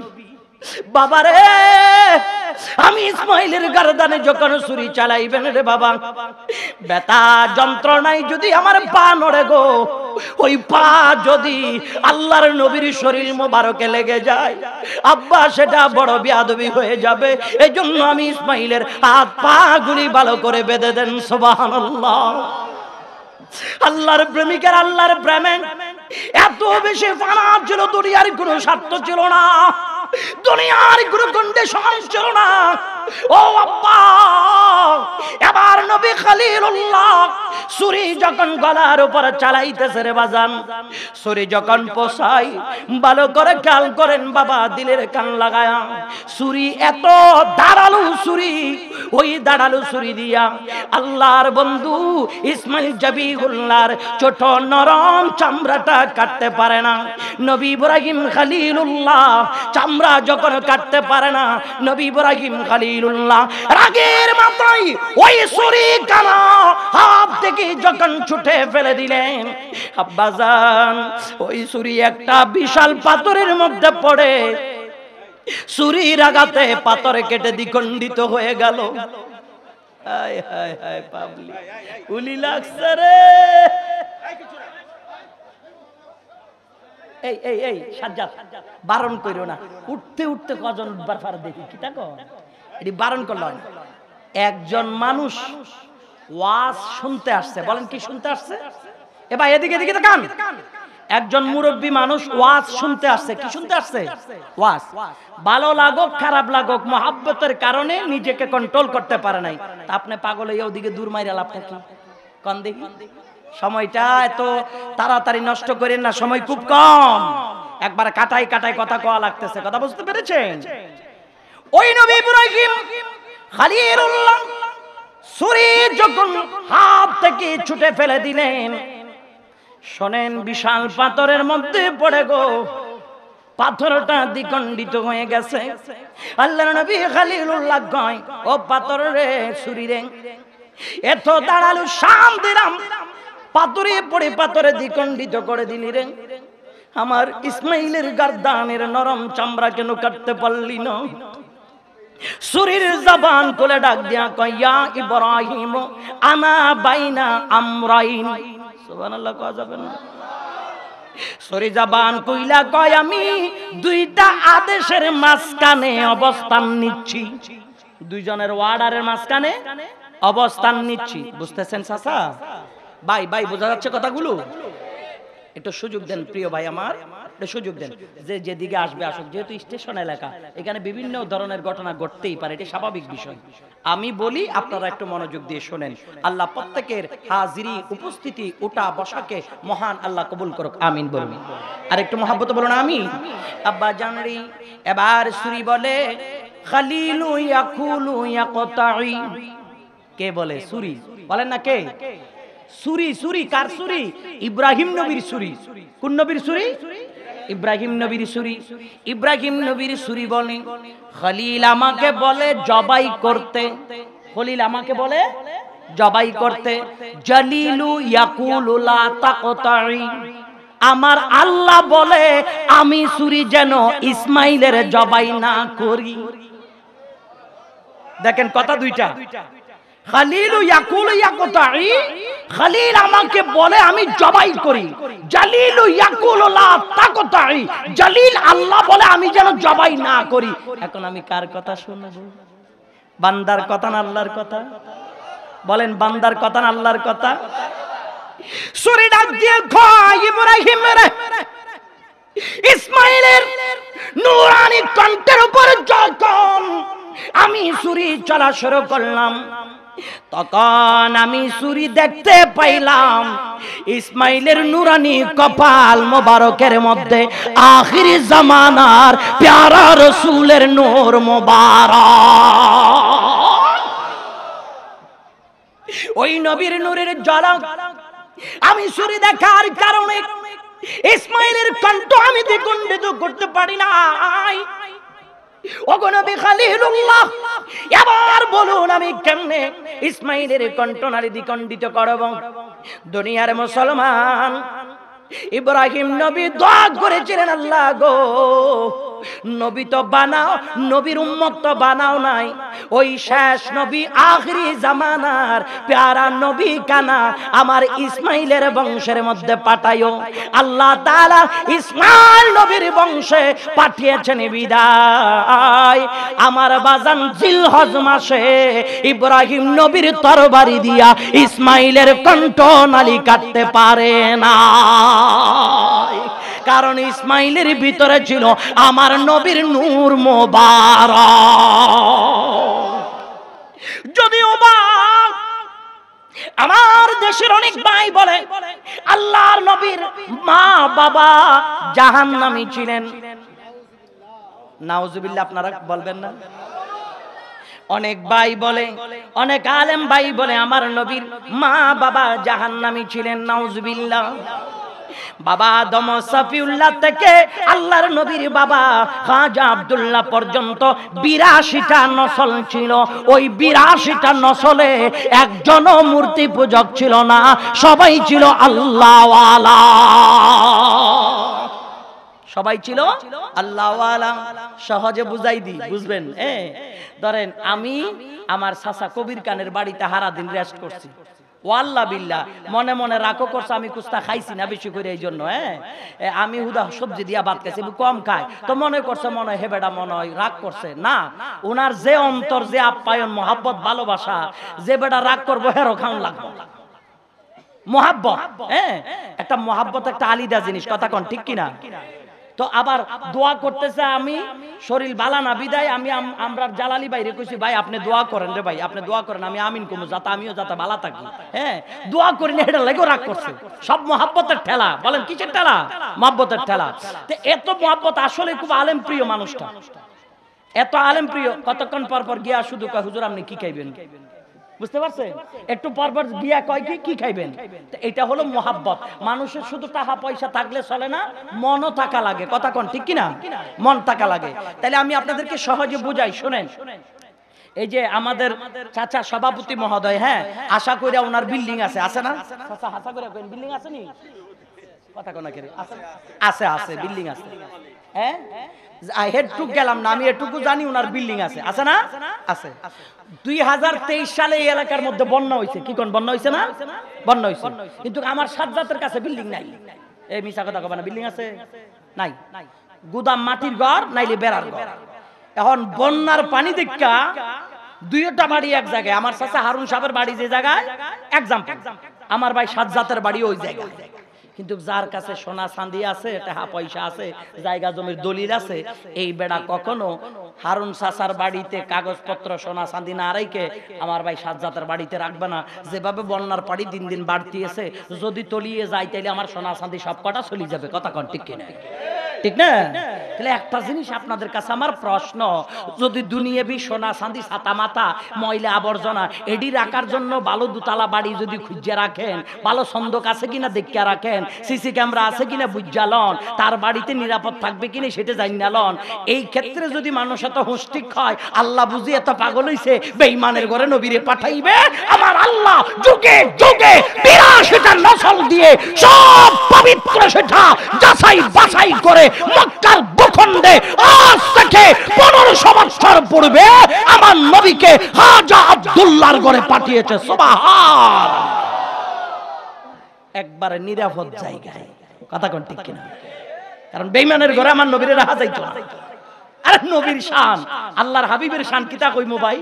বাবারে আমি ইসমাইলের গর্দানে যখন ছুরি চালাইবেন রে বাবা, ব্যথা যন্ত্রণায় যদি আমার পা নড়ে গো, ওই পা যদি আল্লাহর নবীর শরীর মোবারকে লেগে যায় আব্বা, সেটা বড় বেয়াদবি হয়ে যাবে। এই জন্য আমি ইসমাইলের হাত পা গুলি ভালো করে বেঁধে দেন। সুবহানাল্লাহ। আল্লাহর প্রেমিকের আল্লাহর প্রেমে এত বেশি ফানা ছিল, দুনিয়ার কোনো স্বার্থ ছিল না, দুনিয়ার কোনো কন্ডিশন ছিল না। ও আব্বা, এবার নবী খলিলুল্লাহ ছুরি যখন গলার উপরে চালাইতেছে রে বাজান, ছুরি যখন পোষাই, ভালো করে খেয়াল করেন বাবা, দিলের কান লাগায়া, ছুরি এত দাঁড়ালো ছুরি, ওই দাঁড়ালো ছুরি দিয়া আল্লাহর বন্ধু ইসমাইল জাবিহুল্লাহর ছোট নরম চামড়াটা কাটতে পারে না। নবী ইব্রাহিম খলিলুল্লাহ চামড়া যখন কাটতে পারে না, নবী ইব্রাহিম খলিলুল্লাহ রাগের মাথায় ওই ছুরি কানা হাত থেকে যখন ছুটে ফেলে দিলেন, আব্বাজান ওই ছুরি একটা বিশাল পাথরের মধ্যে পড়ে, ছুরির আঘাতে পাথর কেটে দ্বিখণ্ডিত হয়ে গেল। হায় হায় হায় পাবলি, গুলি লাগছে রে। এই এই এই সাজ্জাদ, বারণ কইরো না, উঠতে উঠতে কজন উঠবার পারে দেখি কি তাকো, এটি বারণ করলাম। একজন মানুষ ওয়াজ শুনতে আসছে, বলেন কি শুনতে আসছে? এ ভাই এদিকে এদিকে তাকান। একজন মুরব্বী মানুষ ওয়াজ শুনতে আসছে। কি শুনতে আসছে? ওয়াজ। ভালো লাগুক খারাপ লাগুক, মহাব্বতের কারণে নিজেকে কন্ট্রোল করতে পারে নাই। তা আপনি পাগল হয়ে ওদিকে দূর মাইরা লাভটা কি? কোন দেখি, সময়টা এত তাড়াতাড়ি নষ্ট করেন না, সময় খুব কম, একবার কাটাই কাটাই কথা কওয়া লাগতেছে। কথা বুঝতে পেরেছেন? ওই নবী ইব্রাহিম খলিলুল্লাহ ছুরি যখন হাত থেকে ছুটে ফেলে দিলেন, শোনেন, বিশাল পাথরের মধ্যে পড়ে গো, পাথরটা দ্বিখণ্ডিত হয়ে গেছে। আল্লাহর নবী খলিলুল্লাহ কয়, ও পাথর রে, ছুরি রে, এত দাঁড়ালো শাম দিলাম, পাথরে পড়ে পাথরে দ্বিখণ্ডিত করে দিলি রে, আমার ইসমাইলের গর্দানের নরম চামড়া কেন কাটতে পারলি না? ছুরির জবান খুলে ডাক দিয়া কয়, ইয়া ইব্রাহিম আনা বাইনা আমরাইন। সুবহানাল্লাহ, কওয়া যাবে না? ছুরি জবান কইলা কয়, আমি দুইটা আদেশের মাঝখানে অবস্থান নিচ্ছি, দুইজনের অর্ডারের মাঝখানে অবস্থান নিচ্ছি। বুঝতেছেন চাচা? ভাই ভাই বোঝা যাচ্ছে কথাগুলো? একটু সুযোগ দেন প্রিয় ভাই আমার, একটু সুযোগ দেন, যে যেদিকে আসবে আসুক। যেহেতু স্টেশন এলাকা, এখানে বিভিন্ন ধরনের ঘটনা ঘটতেই পারে, এটা স্বাভাবিক বিষয়। আমি বলি, আপনারা একটু মনোযোগ দিয়ে শোনেন। আল্লাহ প্রত্যেকের হাজিরি উপস্থিতি উঠা বসাকে মহান আল্লাহ কবুল করুক, আমিন বলুন। আর একটু মহাব্বত বলুন আমিন। আব্বা জানরি এবার ছুরি বলে, খলিলু ইয়াকুলু ইয়াকতাই। কে বলে? ছুরি। বলেন না কে? ছুরি। ছুরি কার ছুরি? ইব্রাহিম নবীর ছুরি। কোন নবীর ছুরি? ইব্রাহিম নবীর ছুরি। ইব্রাহিম নবীর ছুরি বলে, খলিল আমাকে বলে জবাই করতে, খলিল আমাকে বলে জবাই করতে, জলিলু ইয়াকুলু লা তাকতাই, আমার আল্লাহ বলে আমি ছুরি যেন ইসমাইলের জবাই না করি। দেখেন কথা দুইটা, খলিলু ইয়াকুলু ইয়াকতাই, খলিল আমাকে বলে আমি জবাই করি, জলিলু ইয়াকুলু লা তাকতাই, জলিল আল্লাহ বলে আমি যেন জবাই না করি। এখন আমি কার কথা শুনবো? বান্দার কথা না আল্লাহর কথা? বলেন, বান্দার কথা না আল্লাহর কথা? ছুরি ডাক দিয়ে কয়, ইব্রাহিম রে, ইসমাইলের নূরানি কণ্ঠের উপর যখন আমি ছুরি চলা শুরু করলাম, তখন আমি ছুরি দেখতে পাইলাম ইসমাইলের নূরানি কপাল মোবারকের মধ্যে আখিরি জামানার প্যারা রাসূলের নূর মোবারক। ওই নবীর নূরের ঝলক আমি ছুরি দেখার কারণে ইসমাইলের কণ্ঠ আমি দ্বিখণ্ডিত করতে পারি নাই। ওগো নবী খলিলুল্লাহ, এবার বলুন আমি কেমনে ইসমাইলের কণ্ঠ নারী দ্বিখণ্ডিত করব? দুনিয়ার মুসলমান, ইব্রাহিম নবী দোয়া করেছিলেন, আল্লাহ গো নবী তো বানাও, নবীর উম্মত তো বানাও নাই, ওই শেষ নবী আখরি জামানার প্যারা নবী কানা আমার ইসমাইলের বংশের মধ্যে পাঠাইও। আল্লাহ তাআলা ইসমাইল নবীর বংশে পাঠিয়েছেন বিদায় আমার বাজান জিলহজ মাসে ইব্রাহিম নবীর তরবারি দিয়া ইসমাইলের কণ্ঠনালী কাটতে পারে না, কারণ ইসমাইলের ভিতরে ছিল আমার নবীর নূর মোবারক। যদিও বা আমার দেশের অনেক ভাই বলে আল্লাহর নবীর মা বাবা জাহান্নামী ছিলেন, নাউজুবিল্লাহ আপনারা বলবেন না? অনেক ভাই বলে, অনেক আলেম ভাই বলে আমার নবীর মা বাবা জাহান্নামী ছিলেন, নাউজুবিল্লাহ। বাবা আদম সাফিউল্লাহ থেকে আল্লাহর নবীর বাবা খাজা আব্দুল্লাহ পর্যন্ত 82টা নসল ছিল। ওই 82টা নসলে একজনও মূর্তি পূজক ছিল না, সবাই ছিল আল্লাহওয়ালা, সবাই ছিল আল্লাহওয়ালা। সহজে বুঝাই দিই, বুঝবেন? ধরেন আমি আমার চাচা কবির খানের বাড়িতে হারা দিন রেস্ট করছি, ওয়াল্লাহ বিল্লাহ মনে মনে রাখো করছে আমি কুস্তা খাইছি না বেশি করে, এই জন্য আমি হুদা সবজি দিয়া ভাত খাইছি, কম খাই, তো মনে করছে মনে হয় হেবেটা মনে হয় রাগ করছে না, ওনার যে অন্তর, যে আপ্যায়ন, মহাব্বত, ভালোবাসা, যে বেটা রাগ করবো হেরো খাওয়ান লাগবে মহাব্বত। একটা মহাব্বত একটা আলিদা জিনিস, কথা কোন ঠিক কিনা? তো আবার দোয়া করতেছে, আমি শরীর বালা না বিদায় আমি আমরা জালালি ভাইরে কইছি ভাই আপনি দোয়া করেন রে ভাই, আপনি দোয়া করেন আমি আমিন কমু যাতে আমিও যাতে বালা থাকি। দোয়া করি না, এটা লাগেও রাগ করছে। সব মহাব্বতের ঠেলা, বলেন কিসের ঠেলা? মহাব্বতের ঠেলা। তো এত মহাব্বত, আসলে খুব আলেম প্রিয় মানুষটা, এত আলেম প্রিয়, কতক্ষণ পর পর গিয়া শুধু কয় হুজুর আপনি কি খাইবেন, বুঝতে পারছেন? একটু পরপর গিয়া কয় কি খাইবেন। এটা হলো মোহাব্বত। মানুষের শুধু টাকা পয়সা থাকলে চলে না, মনও থাকা লাগে, কথা কোন ঠিক কিনা? মন থাকা লাগে। তাহলে আমি আপনাদেরকে সহজে বুঝাই, শুনেন। এই যে আমাদের চাচা সভাপতি মহোদয়, আশা করি ওনার বিল্ডিং আছে, আছে না? চাচা আশা করি বিল্ডিং আছে নি? কথা কোন আছে? আছে বিল্ডিং আছে। গেলাম না, আমি এটুকু জানি ওনার বিল্ডিং আছে, আছে না? আছে। 2023 সালে এই এলাকার মধ্যে বন্যা হয়েছে, কি কোন বন্যা হয়েছে না? বন্যা হয়েছে, কিন্তু আমার সাজ্জাতের কাছে বিল্ডিং নাই। এই মিছা কথা কবে না, বিল্ডিং আছে নাই, গুদাম মাটির ঘর নাইলে বেড়ার ঘর। এখন বন্যার পানি দেখা দুইটা বাড়ি এক জায়গায়, আমার চাচা হারুন সাহেবের বাড়ি যে জায়গায়, এক্সাম্পল আমার ভাই সাজ্জাতের বাড়ি ওই জায়গায়। কিন্তু যার কাছে সোনা চাঁদি আছে, টাকা পয়সা আছে, জায়গা জমির দলিল আছে, এই বেড়া কখনো হারুন চাচার বাড়িতে কাগজপত্র সোনা চাঁদি না রাইকে আমার ভাই সাজ্জাতের বাড়িতে রাখবে না। যেভাবে বন্যার পানি দিন দিন বাড়তিয়েছে, যদি তলিয়ে যায় তাইলে আমার সোনা চাঁদি সব কটা চলে যাবে, কথা কোন ঠিক কিনা? ঠিক না? তাহলে একটা জিনিস আপনাদের কাছে আমার প্রশ্ন, যদি দুনিয়াবি সোনা চাঁদি ছাতা মাথা ময়লা আবর্জনা এডি রাখার জন্য ভালো দুতলা বাড়ি যদি খুঁজে রাখেন, ভালো সন্দক আছে কিনা দেখিয়া রাখেন, সিসি ক্যামেরা আছে কিনা বুঝালন, তার বাড়িতে নিরাপদ থাকবে কিনা সেটা জানালন, এই ক্ষেত্রে যদি মানুষ এত হুঁশঠিক হয়, আল্লাহ বুঝি এত পাগল হইছে বেঈমানের ঘরে নবীরে পাঠাইবে? আমার আল্লাহ যুগে যুগে 82টা নসল দিয়ে সব পবিত্র সেটা যাচাই বাছাই করে মক্কার ভূখণ্ডে আজ থেকে 1500 বছর পূর্বে আমার নবীকে খাজা আব্দুল্লাহর ঘরে পাঠিয়েছে। সুবহান, একবারে নিরাপদ জায়গায়, কথা কোন ঠিক কিনা? কারণ বেঈমানের ঘরে আমার নবীরে রাখা যাইতো না। আরে নবীর শান, আল্লাহর হাবিবের শান কিতা কইমু ভাই?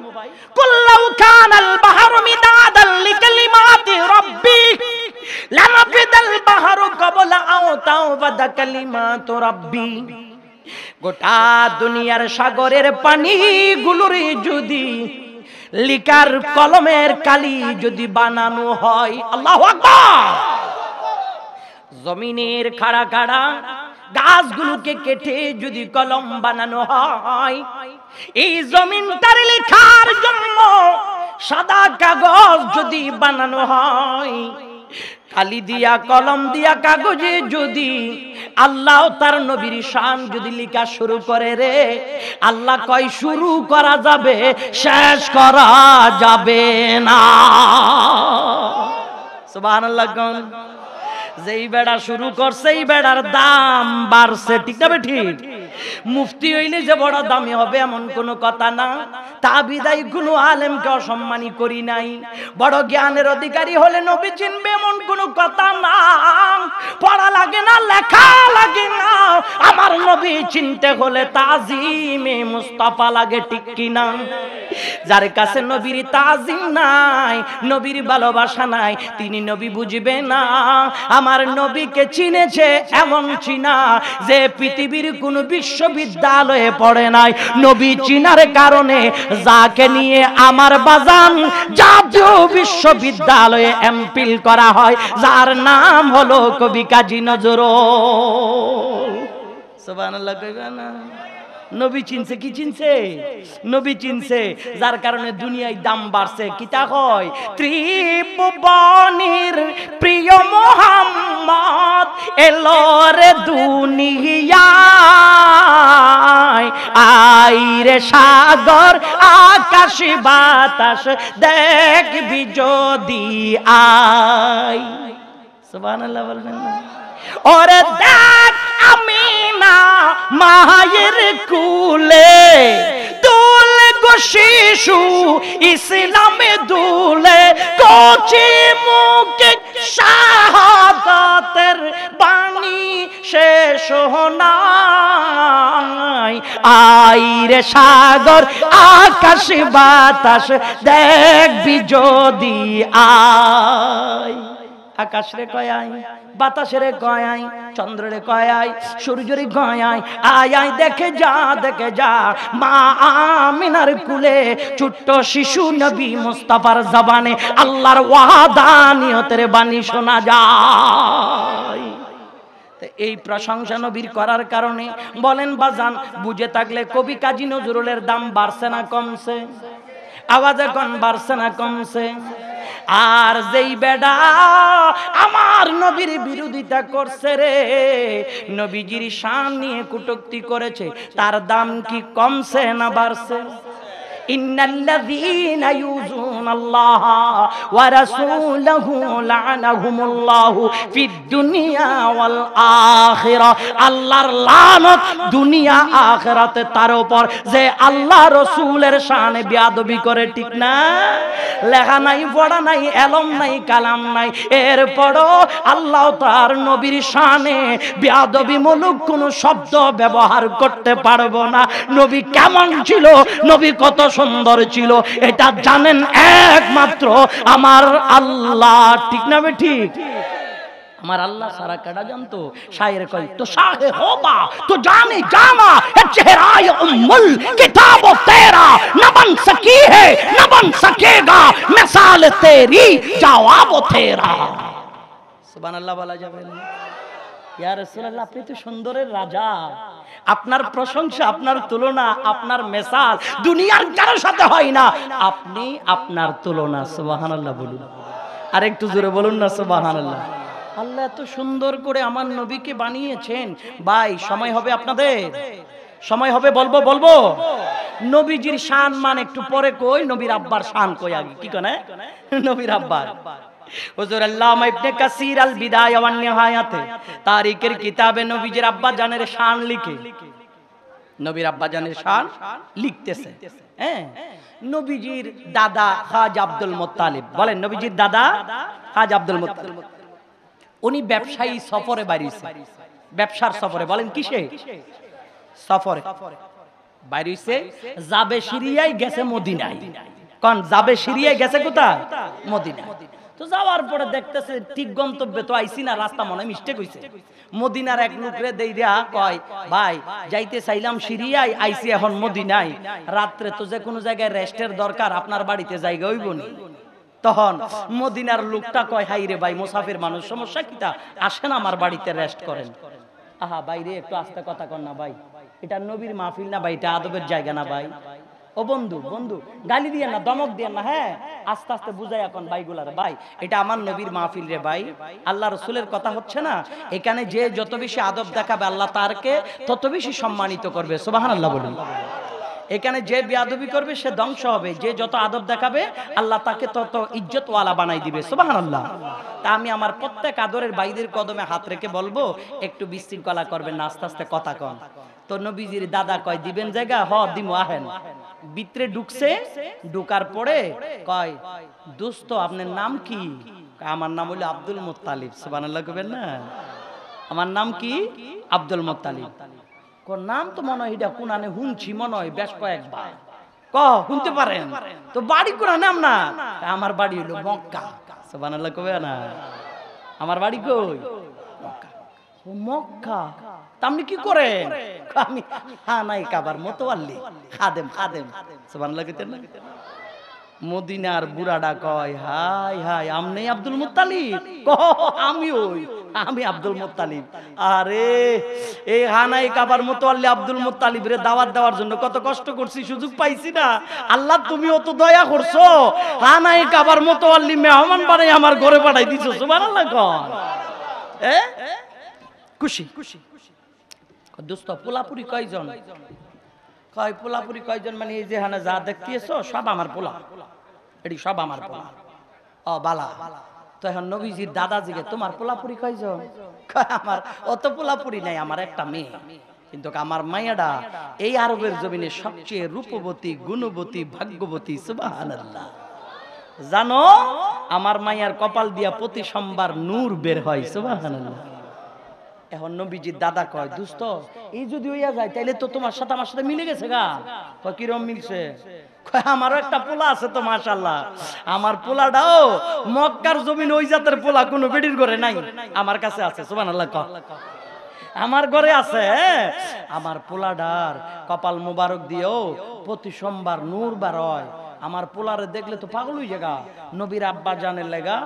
কুল্লাউ কানাল বাহরু মিদাদাল লিকালিমাতি রাব্বি লানাফিদাল বাহরু ক্বাবলা আও তাওবাদা কালিমাতু রাব্বি। গোটা দুনিয়ার সাগরের পানি গুলোরে যদি লিকার কলমের কালি যদি বানানো হয়, আল্লাহু আকবার, জমিনের খাড়া খাড়া গাছগুলোকে কেটে যদি কলম বানানো হয়, এই জমিনটার লেখার জন্য সাদা কাগজ যদি বানানো হয়, কালি দিয়া কলম দিয়া কাগজে যদি আল্লাহ তার নবীর শান যদি লেখা শুরু করে রে, আল্লাহ কয় শুরু করা যাবে, শেষ করা যাবে না। সুবহানাল্লাহ। যেই বেড়া শুরু করছে এই বেড়ার দাম বাড়ছে, ঠিক না ঠিক? মুফতি হইলে যে বড় দামি হবে এমন কোনো কথা না, তা বিদায় কোনো আলেমকে অসম্মানী করি নাই। বড় জ্ঞানের অধিকারী হলে নবী চিনবে এমন কোনো কথা না। পড়া লাগে না, লেখা লাগে না, আমার নবী চিনতে হলে তাজিমে মুস্তাফা লাগে, ঠিক কিনা? যার কাছে নবীর তাজিম নাই, নবীর ভালোবাসা নাই, তিনি নবী বুঝবে না। আমার নবীকে চিনেছে এমন চিনা যে পৃথিবীর কোন বিশ্ববিদ্যালয়ে পড়ে নাই। নবী চিনার কারণে যাকে নিয়ে আমার বাজান জাতীয় বিশ্ববিদ্যালয়ে এমফিল করা হয়, যার নাম হলো কবি কাজী নজরুল। সুবহানাল্লাহ কইবা না? নবী চিনছে, কি চিনছে? নবী চিনছে, যার কারণে দুনিয়ায় দাম বাড়ছে। কিতা কয়? ত্রিভুবনের প্রিয় মোহাম্মদ এলো রে দুনিয়ায়, আইরে সাগর আকাশ বাতাস দেখবি যদি আই। সুবহানাল্লাহ বলবেন না? ওরে দেখ আমিনা মায়ের কুলে দুলে গো শিশু ইসলামে দুলে, কচি মুখে শাহাদাতের বাণী শেষ নাই, আইরে সাগর আকাশ বাতাস দেখবি যদি আই। আকাশ রে কয় আই, বাতাসে রে কয় আই, চন্দ্র রে কয় আই, সূর্য রে কয় আই, আয় আয় দেখে যা, দেখে যা মা আমিনার কুলে ছোট্ট শিশু নবী মুস্তাফার জবানে আল্লাহর ওয়াহদানিয়তের বাণী শোনা যায়। এই প্রশংসা নবীর করার কারণে বলেন বাজান, বুঝে থাকলে কবি কাজী নজরুলের দাম বাড়ছে না কমছে? আওয়াজ এখন বাড়ছে না কমছে? আর যেই বেডা আমার নবীর বিরোধিতা করছে রে, নবীজির শান নিয়ে কটূক্তি করেছে, তার দাম কি কমছে না বাড়ছে? ইন্নাল্লাযীনা ইউযুনাল্লাহ ওয়া রাসূলাহু লা'নাহুমুল্লাহু ফিদ দুনিয়া ওয়াল আখিরা। আল্লাহর লানত দুনিয়া আখিরাতে তার উপর যে আল্লাহ রাসূলের শানে বেয়াদবি করে, ঠিক না? লেখা নাই, পড়া নাই, এলম নাই, কালাম নাই, এরপরও আল্লাহ তার নবীর শানে বেয়াদবিমূলক কোনো শব্দ ব্যবহার করতে পারবো না। নবী কেমন ছিল, নবী কত সুন্দর ছিল, এটা জানেন একমাত্র আমার আল্লাহ, ঠিক না ঠিক? আমার আল্লাহ সারা কাটা জানতো। শায়ের কয় তো শাহে হোবা তো জানে জানা চেহারায় উম্মুল কিতাব তেরা না বন সকি হে না বন সকেগা মিসাল তেরি জবাব তেরা। সুবহানাল্লাহ বলা যাবে না? ইয়া রাসূলুল্লাহ, আপনি তো সুন্দরের রাজা, আপনার প্রশংসা, আপনার তুলনা, আপনার মিসাল দুনিয়ার কারোর সাথে হয় না, আপনি আপনার তুলনা। সুবহানাল্লাহ বলুন, আর একটু জোরে বলুন না সুবহানাল্লাহ। আল্লাহ এত সুন্দর করে আমার নবীকে বানিয়েছেন। ভাই সময় হবে আপনাদের, সময় হবে বলবো বলবো নবীজির শান মান একটু পরে কই, নবীর আব্বার শান কই আগে, কি কোনে নবীর আব্বার। হুজুর আল্লামা ইবনে কাসির আল বিদায়া ওয়ান নিহায়াতে তারিখের কিতাবে নবীজির আব্বা জানের শান লিখে, নবীর আব্বা জানের শান লিখতেছে। হ্যাঁ, নবীজির দাদা খাজা আব্দুল মুত্তালিব, বলেন নবীজির দাদা খাজা আব্দুল মুত্তালিব, উনি ব্যবসায়ী সফরে বাইরেছে, ব্যবসার সফরে, বলেন কিসে সফরে বাইরেছে, যাবে সিরিয়ায় গেছে মদিনায়। কোন যাবে সিরিয়ায় গেছে কোথায়? মদিনায়। তো যাওয়ার পরে দেখতেছে ঠিক গন্তব্যে তো আইছি না, রাস্তা মনে মিস্টেক হইছে। মদিনার এক লোকরে দেইরা কয়, ভাই যাইতে চাইলাম সিরিয়ায়, আইছি এখন মদিনায়, রাত্রে তো যে কোনো জায়গায় রেস্টের দরকার, আপনার বাড়িতে জায়গা হইব নি? তখন মদিনার লোকটা কয়, হাই রে ভাই, মুসাফির মানুষ, সমস্যা কিটা, আসেন আমার বাড়িতে রেস্ট করেন। আহা বাইরে একটু আস্তে কথা কর না ভাই, এটা নবীর মাহফিল না ভাই, এটা আদবের জায়গা না ভাই। ও বন্ধু, বন্ধু গালি দিয়ে না, দমক দিয়ে না, হ্যাঁ আস্তে আস্তে বুঝাই এখন ভাইগুলার, ভাই এটা আমার নবীর মাহফিল রে ভাই, আল্লাহ রসুলের কথা হচ্ছে না, এখানে যে যত বেশি আদব দেখাবে আল্লাহ তারকে তত বেশি সম্মানিত করবে। সুবহানাল্লাহ বলুন। এখানে যে বেয়াদবি করবে সে ধ্বংস হবে, যে যত আদব দেখাবে আল্লাহ তাকে তত ইজ্জতওয়ালা বানাই দিবে। সুবহানাল্লাহ। তা আমি আমার প্রত্যেক আদরের ভাইদের কদমে হাত রেখে বলবো একটু বিশৃঙ্খলা করবেন না, আস্তে আস্তে কথা কন। তো নবীজির দাদা কয় দিবেন জায়গা? হ দিমু, আহেন। ভিতরে ঢুকছে, ঢুকার পরে কয় দোস্ত আপনার নাম কি? আমার নাম হলো আব্দুল মুত্তালিব। সুবহানাল্লাহ কইবেন না? আমার নাম কি? Abdul Muttalib. কোন নাম তো মনে হয় এটা কোনানে শুনছি, মনে হয় বেশ কয়েকবার। শুনতে পারেন তো বাড়ি কোন নাম না? আমার বাড়ি হলো মক্কা। সুবহানাল্লাহ কবে না? আমার বাড়ি কই? মক্কা। ও মক্কা, তা আপনি কি করেন? আমি হানাই কাবার মোতাওয়াল্লি, খাদেম। সুবহানাল্লাহ কইতেন না? মদিনার বুড়াডা কয় হাই হাই আমনে আব্দুল মুত্তালিব? আমি আব্দুল মুত্তালিব। আরে এই হানাই কাবার মোতাওয়াল্লি আব্দুল মুত্তালিব রে দাওয়াত দেওয়ার জন্য কত কষ্ট করছি, সুযোগ পাইছি না। আল্লাহ তুমি অত দয়া করছো, হানাই কাবার মোতাওয়াল্লি মেহমান বানাই আমার ঘরে পাঠাই দিছো। সুবহানাল্লাহ কন। খুশি দোস্ত পোলাপুরি কয়জন? কয় পোলাপুরি কয়জন মানে এই যে হানা যা দেখতেছো সব আমার পোলা, এটি সব আমার পোলা। ও বালা। তো এখন নবীজির দাদাজিকে তোমার পোলাপুরি কয়জন? কয় আমার অত পোলাপুরি নাই, আমার একটা মেয়ে, কিন্তু আমার মাইয়াডা এই আরবের জমিনে সবচেয়ে রূপবতী, গুণবতী, ভাগ্যবতী। সুবহানাল্লাহ। জানো আমার মাইয়ার কপাল দিয়া প্রতি সোমবার নূর বের হয়। সুবহানাল্লাহ। এখন নবীজির দাদা কয় দোস্ত এই যদি হইয়া যায় তাইলে তো তোমার সাথে আমার সাথে মিলে গেছে গা। কয় কিরম মিলছে? কয় আমারও একটা পোলা আছে তো মাশাআল্লাহ। আমার পোলাটাও মক্কার জমিন ওই জাতের পোলা কোনো বেডির ঘরে নাই, আমার কাছে আছে। সুবহানাল্লাহ কয় আমার ঘরে আছে। আমার পোলাডার কপাল মোবারক দিয়েও প্রতি সোমবার নূর বার হয়। আমার পোলারে দেখলে তো পাগল হয়ে যাগা। নবীর আব্বা জানের লেগা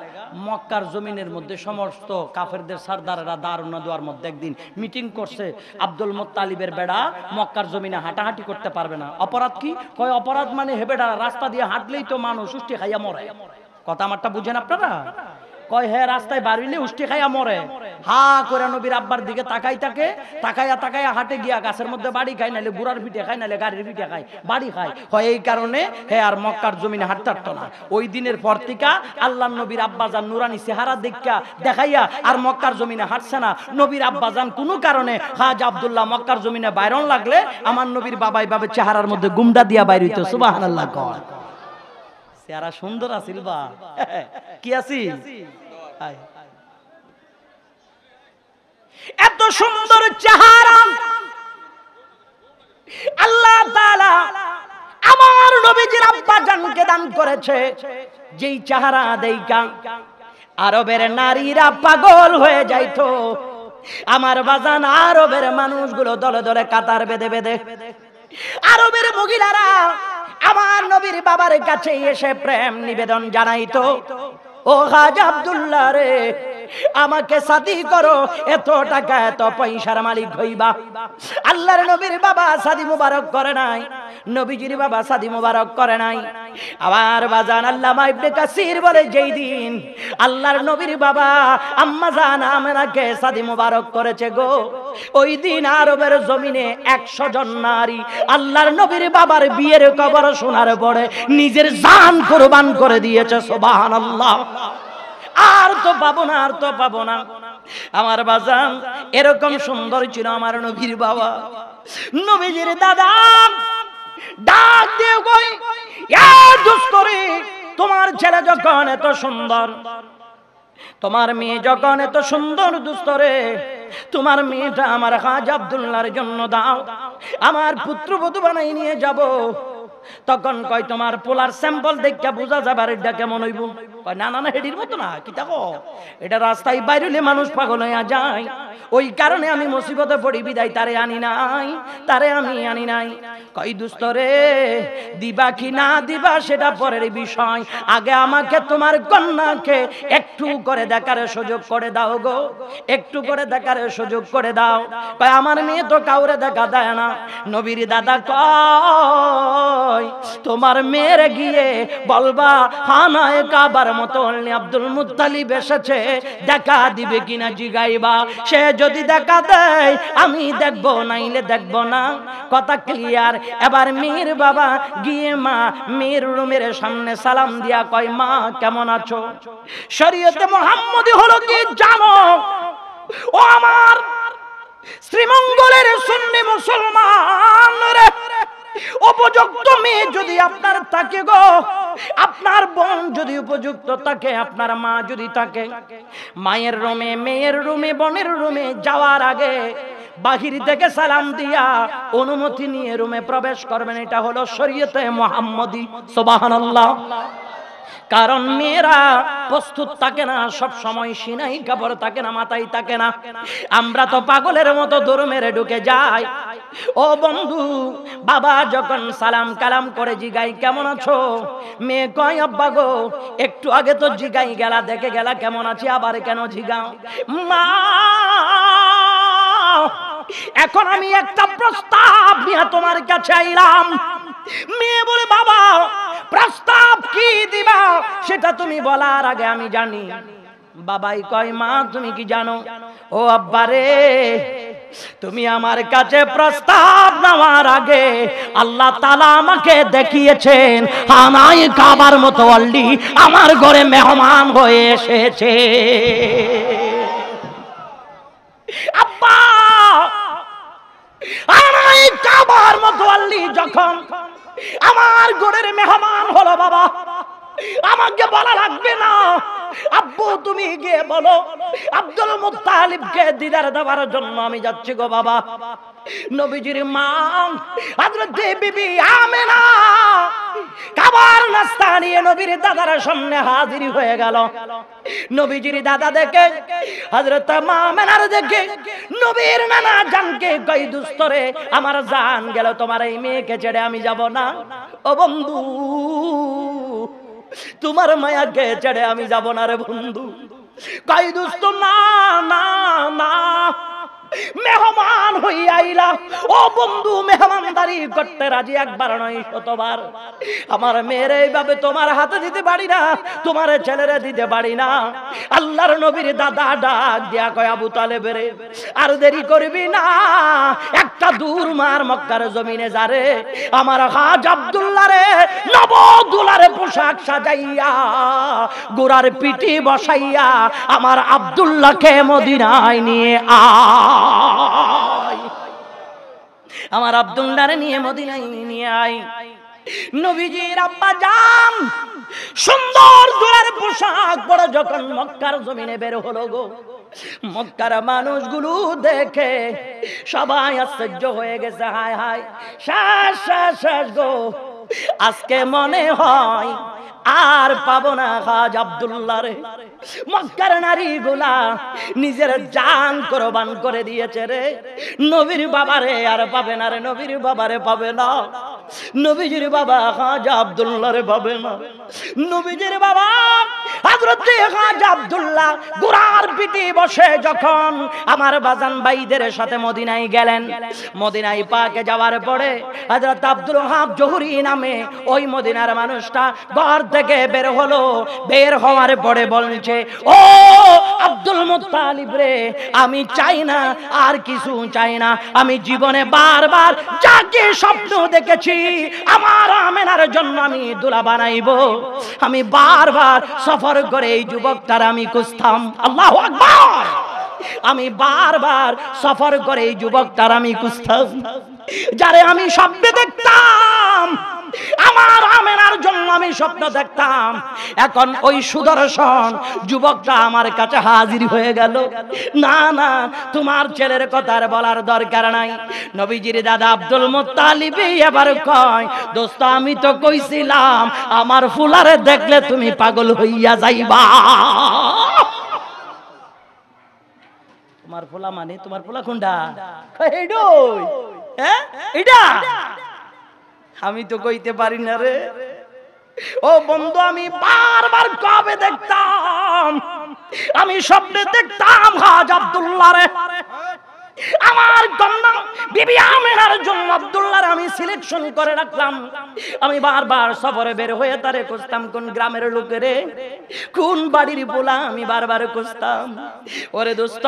মক্কার জমিনের মধ্যে সমস্ত কাফেরদের সরদারেরা দারুনা দোয়ার মধ্যে একদিন মিটিং করছে। আব্দুল মুত্তালিবের বেড়া মক্কার জমিনে হাঁটাহাঁটি করতে পারবে না। অপরাধ কি? কয় অপরাধ মানে হে বেড়া রাস্তা দিয়ে হাঁটলেই তো মানুষ উষ্টি খাইয়া মরে। কথা আমারটা বুঝেন আপনারা? কয় হ্যাঁ রাস্তায় বাড়িলে উষ্টি খাইয়া মরে। হা করে নবীর আব্বার দিকে তাকাই থাকে, তাকাইয়া হাটে গিয়া গাছের মধ্যে বাড়ি খায়, নাহলে বুড়ার পিঠে খায়, নাহলে গাড়ির পিঠে খায়, বাড়ি খায়। হয় এই কারণে হ্যাঁ আর মক্কার জমিনে হাঁটতে পারতো না। ওই দিনের পর থেকে আল্লাহ নবীর আব্বাজান নুরানি চেহারা দেখাইয়া আর মক্কার জমিনে হাঁটছে না। নবীর আব্বাজান কোনো কারণে হাজ আব্দুল্লাহ মক্কার জমিনে বাইরন লাগলে আমার নবীর বাবাই বাবে চেহারার মধ্যে গুমডা দিয়া বাইর হইতো। সুবহানাল্লাহ কয় চেহারা সুন্দর আছিল বা কি আছিল? এত সুন্দর চেহারা আল্লাহ তাআলা আমার নবীজির আব্বা জানকে দান করেছে। যেই চেহারা দেইকা আরবের নারীরা পাগল হয়ে যাইতো। আমার বাজান আরবের মানুষগুলো দলে দলে কাতার বেঁধে বেঁধে আরবের মহিলারা আমার নবীর বাবার কাছে এসে প্রেম নিবেদন জানাইতো। ও খাজা আব্দুল্লাহ রে আমাকে শাদি করো, এত টাকা এত পয়সার মালিক হইবা। আল্লাহর নবীর বাবা শাদি মুবারক করে নাই, নবীজির বাবা শাদি মুবারক করে নাই। আবার বাজান আল্লামা ইবনে কাসির বলে যেই দিন আল্লাহর নবীর বাবা আম্মা জান আমেনাকে শাদি মুবারক করেছে গো, ওই দিন আরবের জমিনে 100 জন নারী আল্লাহর নবীর বাবার বিয়ের খবর শোনার পরে নিজের জান কুরবান করে দিয়েছে। সুবহানাল্লাহ। আর তো পাবো না, আর তো পাবো না। আমার বাজান এরকম সুন্দর ছিল আমার নবীর বাবা। নবীজির দাদা ডাক দিয়ে কই এ দুস্তরি, তোমার ছেলে যখন এত সুন্দর, তোমার মেয়ে যখন এত সুন্দর দুস্তরে, তোমার মেয়েটা আমার খাজা আব্দুল্লাহর জন্য দাও, আমার পুত্রবধূ বানাই নিয়ে যাব। তখন কয় তোমার পোলার স্যাম্পল দেখা বোঝা যাবে আর এটা কেমন হইব? কয় না না না হেডির মতো না, কি দেখো এটা রাস্তায় বাইরে মানুষ পাগল হইয়া যায়, ওই কারণে আমি মুসিবতে পড়ি বিদায় তারে আনি নাই, তারে আমি আনি নাই। কই দোস্ত রে দিবা কি না দিবা সেটা পরের বিষয়, আগে আমাকে তোমার কন্যাকে একটু করে দেখার সুযোগ করে দাও গো, একটু করে দেখার সুযোগ করে দাও। কয় আমার মেয়ে তো কাউরে দেখা দেয় না। নবীর দাদা কয় কই তোমার মেয়ের গিয়ে বলবা খানায়ে কাবার মতো অনলি আব্দুল মুত্তালিব এসেছে, দেখা দিবে কিনা জিগাইবা। সে যদি দেখা দেয় আমি দেখব, নাইলে দেখব না। কথা ক্লিয়ার? এবার মেয়ের বাবা গিয়ে মা মেয়ের রুমের সামনে সালাম দিয়া কয় মা কেমন আছো? শরীয়তে মুহাম্মদী হলো কি জানো? ও আমার শ্রীমঙ্গলের সুন্নি মুসলমান রে, উপযুক্ত মেয়ে যদি আপনার থাকে গো, আপনার বোন যদি উপযুক্ত থাকে, আপনার মা যদি থাকে, মায়ের রুমে, মেয়ের রুমে, বোনের রুমে যাওয়ার আগে বাহির থেকে সালাম দিয়া অনুমতি নিয়ে রুমে প্রবেশ করবেন। এটা হলো শরীয়তে মুহাম্মদী। সুবহানাল্লাহ। কারণ মেয়েরা প্রস্তুত থাকে না, সব সময় সিনাই কাপড় থাকে না, মাথায় থাকে না। আমরা তো পাগলের মতো দৌড় মেরে ঢুকে যাই। ও বন্ধু, বাবা যখন সালাম কালাম করে জিগাই কেমন আছো, মেয়ে কয় আব্বা গো একটু আগে তো জিগাই গেলা, দেখে গেলা কেমন আছি, আবার কেন জিগাও? মা এখন আমি একটা প্রস্তাব নিয়ে তোমার কাছে আইলাম। মেয়ে বলে বাবা প্রস্তাব কি দিবা সেটা তুমি বলার আগে আমি জানি। বাবাই কয় মা তুমি কি জানো? ও আব্বা রে, তুমি আমার কাছে প্রস্তাব নেওয়ার আগে আল্লাহ তাআলা আমাকে দেখিয়েছেন খানায়ে কাবার মতো অলি আমার ঘরে মেহমান হয়ে এসেছে। আব্বা খানায়ে কাবার মতো অলি যখন আমার ঘরের মেহমান হলো, বাবা আমাকে বলা লাগবে না, আব্বু তুমি গিয়ে বলো আব্দুল মুত্তালিবকে দিদার দেওয়ার জন্য আমি যাচ্ছি গো বাবা। নবীজির মা হযরত বিবি আমেনা খাবার নাস্তা নিয়ে নবীর দাদার সামনে হাজির হয়ে গেল। নবীজির দাদা দেখে, হযরত মা আমেনার দেখে নবীর নানা জানকে কই দুস্তরে আমার জান গেল, তোমার এই মেয়েকে ছেড়ে আমি যাব না। ও বন্ধু, তোমার মায়াকে ছেড়ে আমি যাব না রে বন্ধু। কই দুস্ত না না না, মেহমান হইয়া আইলা। ও বন্ধু, মেহমানদারি করতে রাজি একবার নয় শতবার। আমার মেয়ের এইভাবে তোমার হাতে দিতে পারি না, তোমার ছেলেরে দিতে পারি না। আল্লাহর নবীর দাদা ডাক দিয়া কয় আবু তালেব রে, আর দেরি করবি না, একটা দূর মার মক্কার জমিনে যারে আমার হাজ আব্দুল্লাহ রে নব দুলারে পোশাক সাজাইয়া গোরার পিঠে বসাইয়া আমার আব্দুল্লাহকে মদিনায় নিয়ে আমার আব্দুল্লাহরে নিয়ে মদিনায় নিয়ে আই। নবীজির আব্বা জান সুন্দর জোড়ার পোশাক পরে যখন মক্কার জমিনে বের হলো গো, মক্কার মানুষগুলো দেখে সবাই আশ্চর্য হয়ে গেছে। হায় হায়, শেষ শেষ শেষ গো, আজকে মনে হয় আর পাবো না হাজ আব্দুল্লাহ রে। মক্কার নারীগুলা নিজের জান কুরবান করে দিয়েছে রে। নবীর বাবারে আর পাবে না রে, নবীর বাবারে পাবে না, নবীজির বাবা খাজা আব্দুল্লাহ রে পাবে না। নবীজির বাবা হযরত খাজা আব্দুল্লাহ ঘোড়ার পিঠে বসে যখন আমার বাজান ভাইদের সাথে মদিনায় গেলেন, মদিনায় পাকে যাওয়ার পরে হযরত আব্দুল ওয়াহাব জহুরি নামে ওই মদিনার মানুষটা ঘর থেকে বের হলো। বের হওয়ার পরে বলছে, ও আব্দুল মুত্তালিব রে, আমি চাই না, আর কিছু চাই না, আমি জীবনে বারবার যাকে স্বপ্ন দেখেছি আমার আমেনার জন্য আমি দুলা বানাইবো, আমি বারবার সফর করে এই যুবকটার আমি খুঁজতাম। আল্লাহু আকবার। আমি বারবার সফর করে এই যুবকটার আমি খুঁজতাম, যারে আমি স্বপ্নে দেখতাম, আমার আমেনার জন্য আমি স্বপ্ন দেখতাম। এখন ওই সুদর্শন যুবকটা আমার কাছে হাজির হয়ে গেল। না না, তোমার ছেলের কথা আর বলার দরকার নাই। নবীজির দাদা আব্দুল মুত্তালিব এবার কয়, দোস্ত আমি তো কইছিলাম আমার ফুলারে দেখলে তুমি পাগল হইয়া যাইবা। তোমার ফুলা মানে তোমার ফুলা কোনটা? হ্যাঁ, এটা আমি তো কইতে পারি না রে। ও বন্ধু, আমি বারবার কবে দেখতাম, আমি স্বপ্নে দেখতাম হাজ আব্দুল্লাহ রে। আমার কন্যা বিবি আমেনার জন্য আব্দুল্লাহর আমি সিলেকশন করে রাখলাম। আমি বারবার সফরে বের হয়ে তারে খুঁজতাম, কোন গ্রামের লোকেরে, কোন বাড়ির পোলা, আমি বারবার খুঁজতাম। ওরে দোস্ত,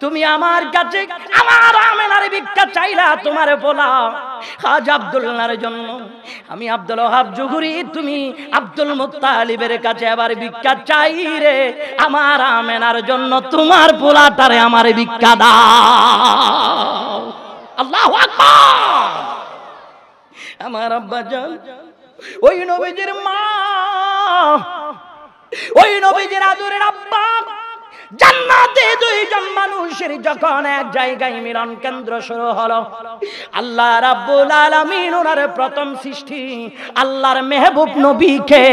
তুমি আমার কাছে আমার আমেনার ভিক্ষা চাইলা, তোমার পোলা আজ আব্দুল্লাহর জন্য। আমি আব্দুল ওয়াহাব জুহুরি, তুমি আব্দুল মুত্তালিবের কাছে আবার ভিক্ষা চাই রে, আমার আমেনার জন্য তোমার পোলাটারে আমার ভিক্ষা দাও। আল্লাহু আকবার। আমার আব্বা জান ওই নবীজির মা, ওই নবীজির আদরের আব্বা, জান্নাতে দুইজন মানুষের যখন এক জায়গায় মিলন কেন্দ্র শুরু হলো, আল্লাহ রাব্বুল আলামিন ওনার প্রথম সৃষ্টি আল্লাহর মেহবুব নবীকে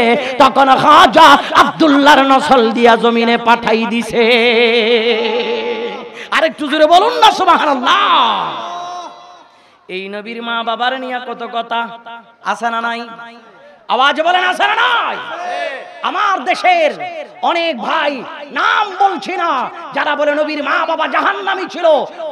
তখন খাজা আব্দুল্লাহর নসল দিয়া জমিনে পাঠাই দিছে। আরেকটু জোরে বলুন না সুবহানাল্লাহ। এই নবীর মা বাবার নিয়ে কত কথা আছে না নাই? আওয়াজ বলেন আছে না নাই? আমার দেশের অনেক ভাই, নাম বলছি না, যারা বলে নবীর মা বাবা জাহান্নামী ছিল,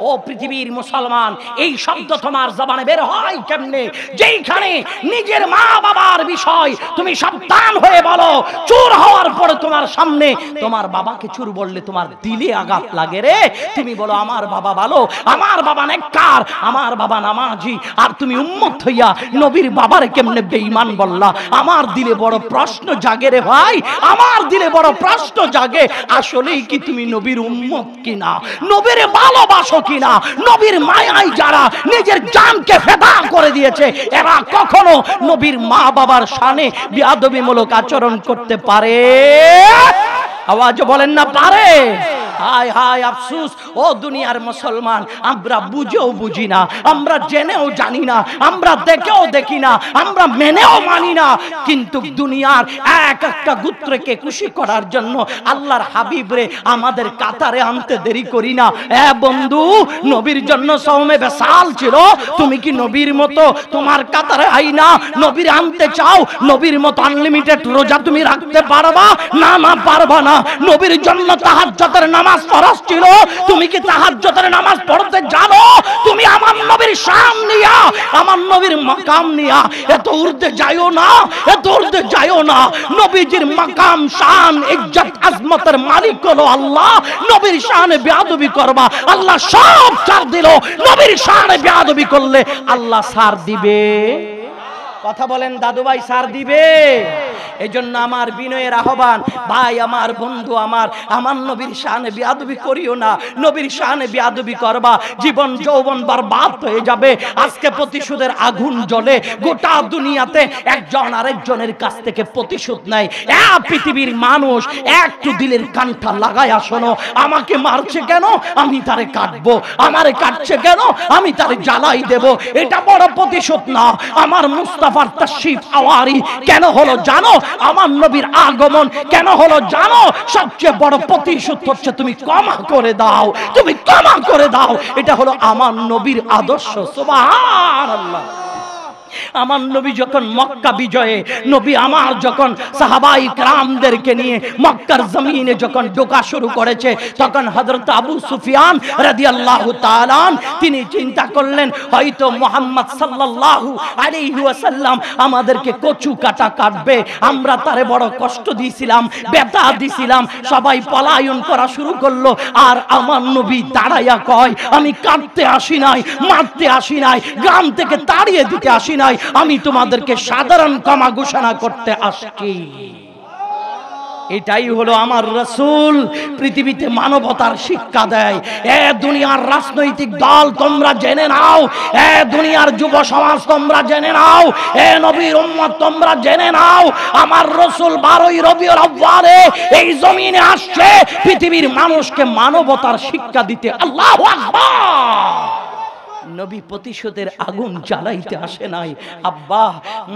ও পৃথিবীর মুসলমান, এই শব্দ তোমার জবানে বের হয় কেমনে? যেইখানে নিজের মা বাবার বিষয় তুমি সাবধান হয়ে বলো, চোর হওয়ার পরে তোমার সামনে তোমার বাবাকে চোর বললে তোমার দিলে আঘাত লাগে রে। তুমি বলো আমার বাবা ভালো, আমার বাবা নেককার, আমার বাবা নামাজি, আর তুমি উম্মত হইয়া নবীর বাবারে কেমনে বেঈমান বললা? আমার দিলে বড় প্রশ্ন জাগে রে ভাই, আমার দিলে বড় প্রশ্ন জাগে, আসলেই কি তুমি নবীর উম্মত কিনা, নবীর ভালোবাসো কিনা? নবীর মায়ায় যারা নিজের জানকে ফেদা করে দিয়েছে, এরা কখনো নবীর মা বাবার শানে বেয়াদবিমূলক আচরণ করতে পারে? আওয়াজ বলেন না পারে? হায় হায় আফসোস, ও দুনিয়ার মুসলমান, আমরা বুঝেও বুঝি না, আমরা জেনেও জানি না, আমরা দেখেও দেখি না, আমরা মেনেও মানি না, কিন্তু দুনিয়ার এক একটা গোত্রকে খুশি করার জন্য আল্লাহর হাবিবরে আমাদের কাতারে আনতে দেরি করি না। বন্ধু, নবীর জন্য সওমে বেসাল ছিল, তুমি কি নবীর মতো তোমার কাতারে আইনা নবীর আনতে চাও? নবীর মতো আনলিমিটেড রোজা তুমি রাখতে পারবা? না না, পারবা না। নবীর জন্য তাহাজ্জুদের নামাজ ফরজ ছিল, তুমি কি তাহাজ্জুদের নামাজ পড়তে জানো? তুমি আমার নবীর শান নিয়া, আমার নবীর মাকাম নিয়া এত উর্দে যাইও না, এত উর্দে যাইও না। নবীজির মাকাম, শান, ইজ্জত, আজমতের মালিক হলো আল্লাহ। নবীর শানে বেয়াদবি করবা, আল্লাহ সব ছাড় দিল। নবীর শানে বেয়াদবি করলে আল্লাহ ছাড় দিবে? কথা বলেন দাদু ভাই, ছাড় দিবে? এই জন্য আমার বিনয়ের আহ্বান, ভাই আমার, বন্ধু আমার, আমার নবীর শানে বেয়াদবি করিও না। নবীর শানে বেয়াদবি করবা, জীবন যৌবন বরবাদ হয়ে যাবে। আজকে প্রতিশোধের আগুন জ্বলে গোটা দুনিয়াতে, একজন আরেকজনের কাছ থেকে প্রতিশোধ নেয়। পৃথিবীর মানুষ একটু দিলের কানটা লাগায়া শোনো, আমাকে মারছে কেন আমি তারে কাটবো, আমারে কাটছে কেন আমি তারে জ্বালাই দেব। এটা বড় প্রতিশোধ না। আমার মুস্তাফার তাশরীফ আওয়ারি কেন হলো জানো? আমার নবীর আগমন কেন হলো জানো? সবচেয়ে বড় প্রতিশোধ হচ্ছে তুমি ক্ষমা করে দাও, তুমি ক্ষমা করে দাও। এটা হলো আমার নবীর আদর্শ। সুবহানাল্লাহ। আমার নবী যখন মক্কা বিজয়ে, নবী আমার যখন সাহাবাই کرامদেরকে নিয়ে মক্কার জমিনে যখন ঢোকা শুরু করেছে, তখন হযরত আবু সুফিয়ান রাদিয়াল্লাহু তাআলা তিনি চিন্তা করলেন, হয়তো মুহাম্মদ সাল্লাল্লাহু আলাইহি ওয়াসাল্লাম আমাদেরকে কচু কাটা কাটবে। আমরা তারে বড় কষ্ট দিয়েছিলাম, ব্যথা দিয়েছিলাম, সবাই পলায়ন করা শুরু করলো। আর আমার নবী দাঁড়াইয়া কয়, আমি কাটতে আসি নাই, মারতে আসি নাই, গ্রাম থেকে তাড়িয়ে দিতে আসি নাই, আমি তোমাদেরকে সাধারণ ক্ষমা ঘোষণা করতে আসছি। এটাই হলো আমার রাসূল, পৃথিবীতে মানবতার শিক্ষা দেয়। দুনিয়ার রাজনৈতিক দল তোমরা জেনে নাও, দুনিয়ার যুব সমাজ তোমরা জেনে নাও, নবীর উম্মত তোমরা জেনে নাও, আমার রাসূল 12ই রবিউল আউয়ালে এই জমিনে আসছে পৃথিবীর মানুষকে মানবতার শিক্ষা দিতে। আল্লাহু আকবার। নবী প্রতিশোধের আগুন জ্বালাইতে আসে নাই। আব্বা,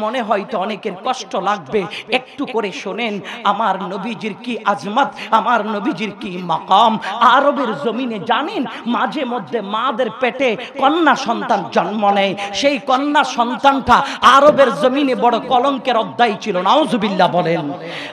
মনে হয়তো অনেকের কষ্ট লাগবে, একটু করে শোনেন আমার নবীজির কি আজমত, আমার নবীজির কি মাকাম। আরবের জমিনে জানেন মাঝে মধ্যে মাদের পেটে কন্যা সন্তান জন্ম নেয়, সেই কন্যা সন্তানটা আরবের জমিনে বড় কলঙ্কের অধ্যায় ছিল। নাউজুবিল্লাহ বলেন।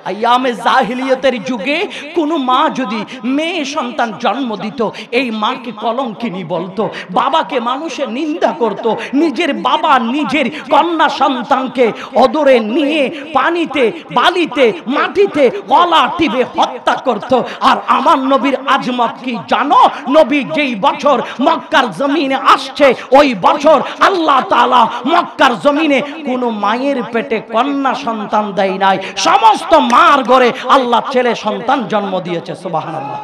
আইয়ামে জাহিলিয়তের যুগে কোন মা যদি মেয়ে সন্তান জন্ম দিত, এই মাকে কলঙ্কিনী বলতো, বাবাকে মানুষের নিন্দা করত। নিজের বাবা নিজের কন্যা সন্তানকে অদরে নিয়ে পানিতে, বালিতে, মাটিতে গলা টিপে হত্যা করত। আর আমার নবীর আজমত কি জানো? নবী যেই বছর মক্কার জমিনে আসছে, ওই বছর আল্লাহ তাআলা মক্কার জমিনে কোন মায়ের পেটে কন্যা সন্তান দেয় নাই, সমস্ত মার ঘরে আল্লাহ ছেলে সন্তান জন্ম দিয়েছে। সুবহানাল্লাহ।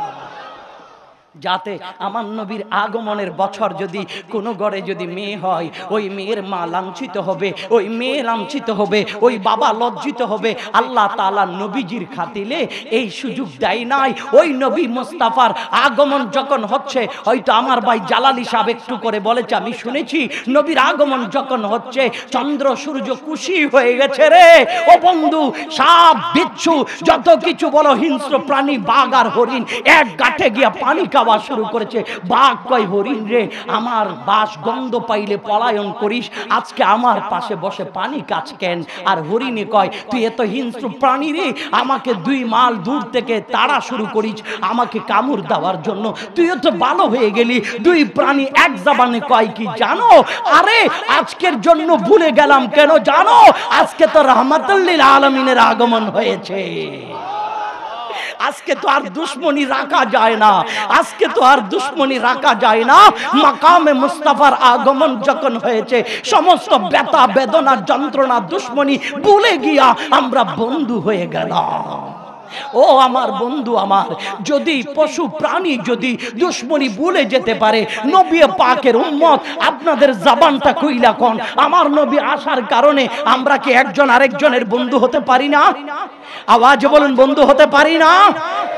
যাতে আমার নবীর আগমনের বছর যদি কোনো ঘরে যদি মেয়ে হয়, ওই মেয়ের মা লাঞ্ছিত হবে, ওই মেয়ে লাঞ্ছিত হবে, ওই বাবা লজ্জিত হবে। আল্লাহ তাআলা নবীজির খাতিলে এই সুযোগ দেয় নাই। ওই নবী মুস্তাফার আগমন যখন হচ্ছে, হয়তো আমার ভাই জালালি সাহেব একটু করে বলেছে, আমি শুনেছি নবীর আগমন যখন হচ্ছে চন্দ্র সূর্য খুশি হয়ে গেছে রে। ও বন্ধু, সাপ বিচ্ছু যত কিছু বলো, হিংস্র প্রাণী বাঘ আর হরিণ এক গাঁটে গিয়া পানি খাওয়া শুরু করেছে। বাঘ কয় হরিণ রে, আমার বাস গন্ধ পাইলে পলায়ন করিস, আজকে আমার পাশে বসে পানি কাজ কেন? আর হরিণে কয়, তুই এত হিংস্র প্রাণী রে, আমাকে 2 মাইল দূর থেকে তাড়া শুরু করিস আমাকে কামড় দেওয়ার জন্য, তুই তো ভালো হয়ে গেলি। 2 প্রাণী এক জবানে কয় কি জানো? আরে আজকের জন্য ভুলে গেলাম কেন জানো? আজকে তো রাহমাতুল লিল আলামিনের আগমন হয়েছে। আজকে তো আর দুশ্মনী রাখা যায় না, আজকে তো আর দুশ্মনী রাখা যায় না। মাকামে মুস্তাফার আগমন যখন হয়েছে, সমস্ত ব্যথা বেদনা যন্ত্রণা দুশ্মনী ভুলে গিয়া আমরা বন্ধু হয়ে গেলাম। ও আমার বন্ধু, আমার যদি পশু প্রাণী যদি দুশ্মনী ভুলে যেতে পারে, নবী পাকের উম্মত আপনাদের জবানটা কইলা কোন আমার নবী আসার কারণে আমরা কি একজন আরেকজনের বন্ধু হতে পারি না? আওয়াজ বলুন, বন্ধু হতে পারি না?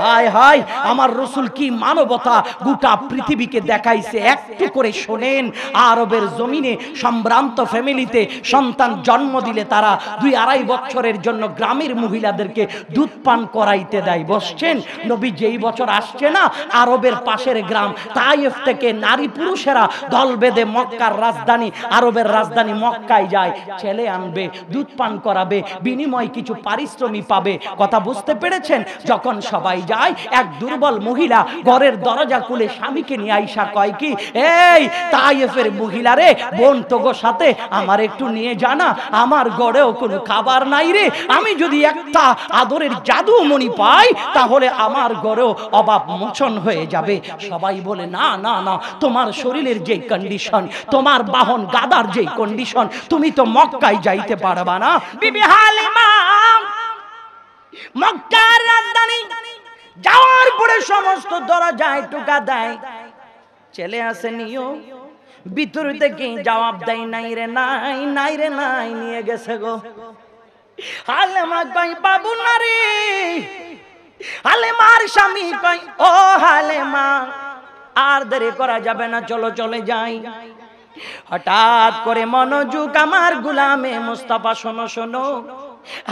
হায় হায়, আমার রাসূল কি মানবতা গোটা পৃথিবীকে দেখাইছে। একটু করে শোনেন, আরবের জমিনে সম্ভ্রান্ত ফ্যামিলিতে সন্তান জন্ম দিলে তারা 2-2.5 বছরের জন্য গ্রামের মহিলাদেরকে দুধ পান করাইতে দেয়। বসছেন, নবী যেই বছর আসছে না, আরবের পাশের গ্রাম তায়েফ থেকে নারী পুরুষেরা দল বেঁধে মক্কার রাজধানী, আরবের রাজধানী মক্কায় যায়, ছেলে আনবে, দুধ পান করাবে, বিনিময় কিছু পারিশ্রমিক পাবে। কথা বুঝতে পেরেছেন? যখন সবাই যায়, এক দুর্বল মহিলা ঘরের দরজা খুলে স্বামীকে নিয়ে আইসা কয় কি, এই তায়েফের মহিলারে, বোন তোগো সাথে আমার একটু নিয়ে জানা, আমার ঘরেও কোনো খাবার নাই রে, আমি যদি একটা আদরের জাদু মণি পাই তাহলে আমার ঘরেও অভাব মোচন হয়ে যাবে। সবাই বলে, না না না, তোমার শরীরের যে কন্ডিশন, তোমার বাহন গাদার যে কন্ডিশন, তুমি তো মক্কায় যাইতে পারবা না। বিবি হালিমা মক্কার রাজধানী যাওয়ার পরে সমস্ত দরজায় টোকা দেয়, ছেলে আসে নিও, ভিতর থেকে জবাব দেয়, নাই রে নাই, নাই রে নাই, নিয়ে গেছে গো। হালেমা কই, বাবু না রে। হালেমার স্বামী কই, ও হালেমা আর দেরি করা যাবে না, চলো চলে যাই। হঠাৎ করে মনোযোগ আমার গোলামে মুস্তাফা, শোনো শোনো,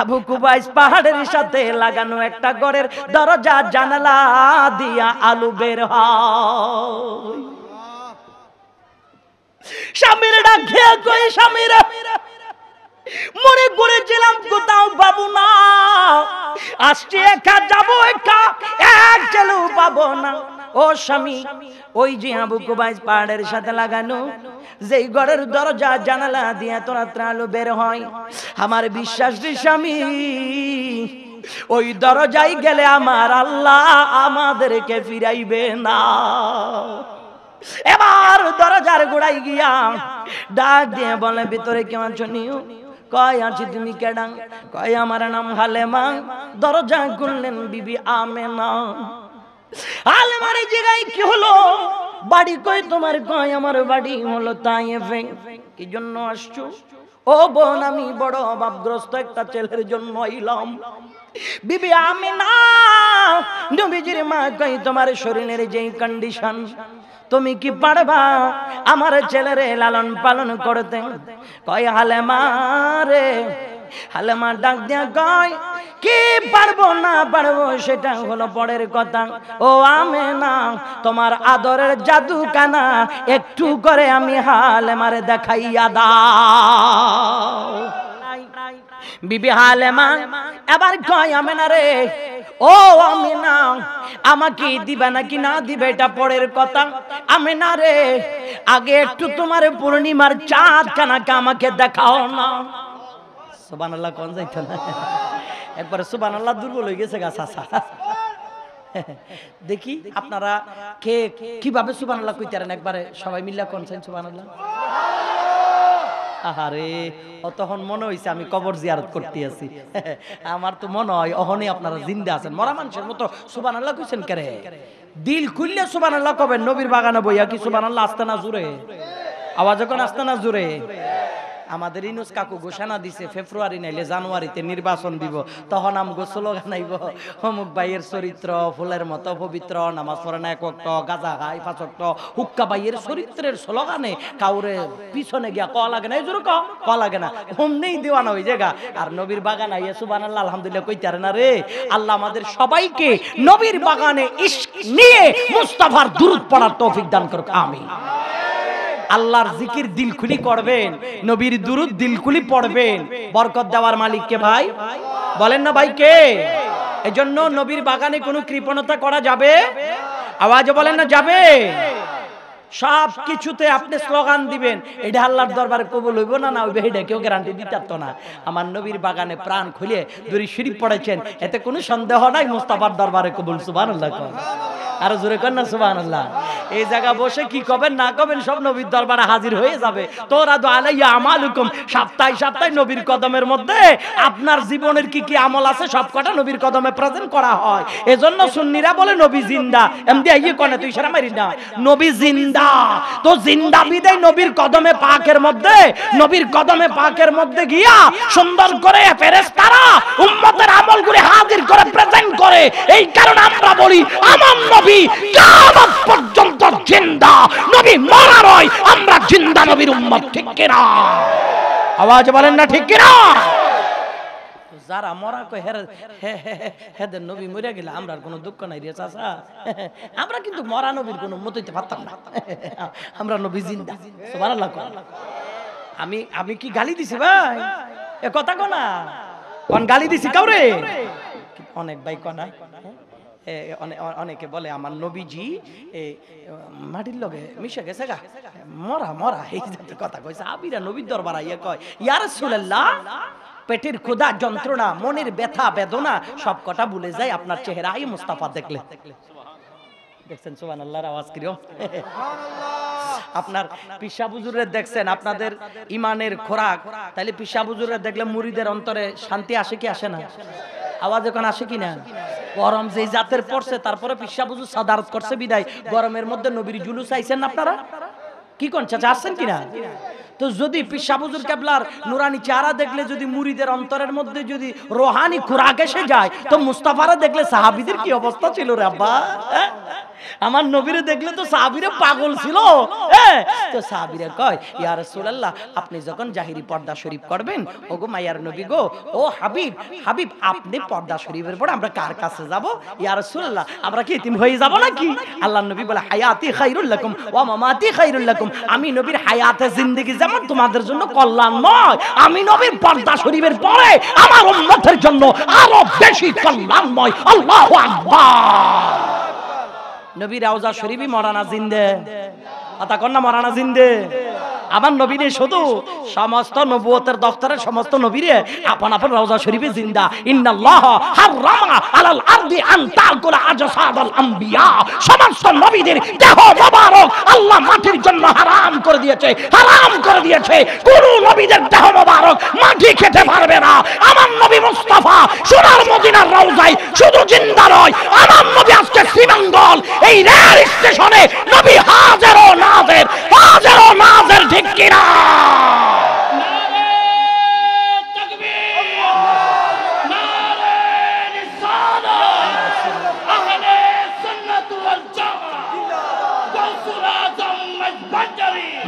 আবু কুবাইস পাহাড়ের সাথে লাগানো একটা ঘরের দরজা জানালা দিয়া আলু বের হয়। স্বামীর ডাক খেয়ে কই, স্বামীরা মনে করেছিলাম কোথাও পাবো না, আসছে একা যাবো একা, এক ছেলেও পাবো না। ও স্বামী, ওই যে আবু কুবাইস পাহাড়ের সাথে লাগানো যেই ঘরের দরজা জানালা দিয়ে তোরা আলো বের হয়, আমার বিশ্বাস রে স্বামী, ওই দরজায় গেলে আমার আল্লাহ আমাদেরকে ফিরাইবে না। এবার দরজার গোড়ায় গিয়া ডাক দিয়ে বলে, ভিতরে কেউ আছো নিও? কয় আছি। তুমি কেডা? কয় আমার নাম হালেমা। দরজা খুললেন বিবি আমেনা। হালেমার জায়গায় কি হলো? বাড়ি কই তোমার? কয় আমার বাড়ি হলো তায়েফে। কি জন্য আসছো? ও বোন, আমি বড় অভাবগ্রস্ত একটা ছেলের জন্য আইলাম। বিবি আমিনা নবীজির মা কই, তোমার শরীরের যেই কন্ডিশন, তুমি কি পারবা আমার ছেলেরে লালন পালন করতে? কয় হালেমা রে, হালেমা ডাক দিয়া কয়, কি পারবো না পারবো সেটা হলো পরের কথা। ও আমেনা, তোমার আদরের জাদুখানা একটু করে আমি হালেমারে দেখাইয়া দাও। বিবি হালেমা এবার কয়, আমেনা রে, ও আমেনা, আমাকে দিবে নাকি না দিবে এটা পরের কথা। আমেনা রে, আগে একটু তোমার পূর্ণিমার চাঁদ খানাকে আমাকে দেখাও না। সুবহানাল্লাহ কোন যাইতো না, একবার সুবহানাল্লাহ দুর্বল হয়ে গেছে গাছা। দেখি আপনারা কে কিভাবে সুবহানাল্লাহ কইতারেন, একবারে সবাই মিল্লা কোনছেন সুবহানাল্লাহ। আহারে, তখন মনে হইছে আমি কবর জিয়ারত করতে আছি। আমার তো মনে হয় অহনে আপনারা জিন্দা আছেন, মরা মানুষের মতো সুবহানাল্লাহ কইছেন কেরে? দিল খুললে সুবহানাল্লাহ কবেন। নবীর বাগানে বইয়া কি সুবহানাল্লাহ আসতে না জুড়ে? আওয়াজ যখন আসতে না জুড়ে? আমাদের ইনুস কাকু ঘোষণা দিছে ফেব্রুয়ারি নাইলে জানুয়ারিতে নির্বাচন দিব, তখন আমগো স্লোগান আইব, অমুক ভাইয়ের চরিত্র ফুলের মতো পবিত্র, নামাজ পড়ে না এক ওয়াক্ত, গাঁজা খায় 5 ওয়াক্ত। হুক্কা ভাইয়ের চরিত্রের স্লোগানে কাউরে পিছনে গিয়া ক লাগে না, এই জোর ক লাগে না, অমনেই দেওয়ানা হই জায়গা। আর নবীর বাগান আইয়া সুবহানাল্লাহ আলহামদুলিল্লাহ কইতারে না রে। আল্লাহ আমাদের সবাইকে নবীর বাগানে ইশক নিয়ে মুস্তাফার দুরূদ পড়ার তৌফিক দান করুক, আমিন। আল্লাহর জিকির দিল খুলি করবেন, নবীর দুরূদ দিল খুলি পড়বেন। বরকত দেওয়ার মালিক কে ভাই? বলেন না ভাই কে? এজন্য নবীর বাগানে কোনো কৃপণতা করা যাবে? আওয়াজে বলেন না যাবে? সব কিছুতে আপনি স্লোগান দিবেন, এটা আল্লাহর দরবারে কবুল হইব না না হইবে এটা কেউ গ্যারান্টি দিতে পারতো না। আমার নবীর বাগানে প্রাণ খুলে দুরি শরীফ পড়েছেন, এতে কোনো সন্দেহ নাই মুস্তাফার দরবারে কবুল। সুবহানাল্লাহ। আরো জোরে কর না সুবহানাল্লাহ। এই জায়গা বসে কি কবেন না কবেন সব নবীর দরবারে হাজির হয়ে যাবে। তোরাদু আলাইয়া আমালুকুম, সপ্তাহে সপ্তাহে নবীর কদমের মধ্যে আপনার জীবনের কি কি আমল আছে সব কটা নবীর কদমে প্রেজেন্ট করা হয়। এজন্য সুন্নিরা বলে নবী জিন্দা, এমনি আইয়ে কোনে তুই সারা মারি না, নবী জিন্দা। তো জিন্দা বিদায় নবীর কদমে পাকের মধ্যে, নবীর কদমে পাকের মধ্যে গিয়া সুন্দর করে ফেরেশতারা উম্মতের আমলগুলি হাজির করে প্রেজেন্ট করে। এই কারণে আমরা বলি আমার নবী কিয়ামত পর্যন্ত জিন্দা, নবী মরা নয়, আমরা জিন্দা নবীর উম্মত, ঠিক কি না? আওয়াজ বলেন না ঠিক কি না? যারা মরা কয় হেদের নবী মরে গেলে আমরা কোনো দুঃখ নাই রে চাচা, আমরা কিন্তু মরা নবীর কোনো উম্মত হইতে পারতাম না, আমরা নবী জিন্দা। সুবহানাল্লাহ। আমি কি গালি দিছি ভাই? এ কথা কো না, কোন গালি দিছি কাউরে? অনেক ভাই কনা, অনেকে বলে আমার নবীজি মাটির লগে মিশে গেছে গা, মরা মরা এই জাতীয় কথা কইছে। আবিরা নবীর দরবার আইয়া কয়, ইয়া রাসূলুল্লাহ, পেটের ক্ষুধা, যন্ত্রণা, মনের ব্যথা বেদনা সব কটা ভুলে যায় আপনার চেহারাই মুস্তাফা দেখলে। দেখছেন সুবহানাল্লাহর আওয়াজ কিরকম? আপনার পিসা হুজুরের দেখছেন আপনাদের ইমানের খোরাক, তাইলে পিসা হুজুরের দেখলে মুরিদের অন্তরে শান্তি আসে কি আসে না? আওয়াজ এখন আসে কিনা? গরম যেই জাতের পড়ছে, তারপরে পিসা হুজুর সাদারত করছে বিদায় গরমের মধ্যে নবীর জুলুস আইছেন আপনারা কি কোন চাচা আসছেন কিনা? তো যদি পিসা হুজুর কেবলার নুরানি চেহারা দেখলে যদি মুরিদের অন্তরের মধ্যে যদি রোহানি খোরাক এসে যায়, তো মুস্তাফারা দেখলে সাহাবীদের কি অবস্থা ছিল রে আব্বা? আমার নবীরে দেখলে তো সাহাবীরা পাগল ছিল। তো সাহাবীরা কয়, ইয়া রাসূলুল্লাহ, আপনি যখন জাহিরি পর্দা শরীফ করবেন, ওগো মায়ার নবী গো, ও হাবিব হাবিব, আপনি পর্দা শরীফের পর আমরা কার কাছে যাব? ইয়া রাসূলুল্লাহ, আমরা কি এতিম হয়ে যাব নাকি? আল্লাহর নবী বলে, হায়াতি খায়রুল লাকুম ওয়া মামাতি খায়রুল লাকুম, আমি নবীর হায়াতে জিন্দেগি যেমন তোমাদের জন্য কল্যাণময়, আমি নবীর পর্দা শরীফের পরে আমার উম্মতের জন্য আরো বেশি কল্যাণময়। আল্লাহু আকবার। নবী রওজা শরীফই মরানা জিন্দে, কথা কন না, মরানা জিন্দে। আমার নবী নেই শুধু, সমস্ত নবুয়তের দফতরের সমস্ত নবীরে আপন আপন রওজা শরীফে জিন্দা। ইন্নাল্লাহ হারামা আলাল আরদি আন তাকুলা আজসাদাল আম্বিয়া, সমস্ত নবীদের দেহ মোবারক আল্লাহ মাটির জন্য হারাম করে দিয়েছে, হারাম করে দিয়েছে। কোন নবীদের দেহ মোবারক মাটি খেতে পারবে না। আমার নবী মুস্তাফা সোনার মদিনার রওজায় শুধু জিন্দা নয়, আমার নবী আজকে শ্রীমঙ্গল এই রেল স্টেশনে নবী হাজির ও নাজির, হাজির ও নাজির, ঠিক কিনা?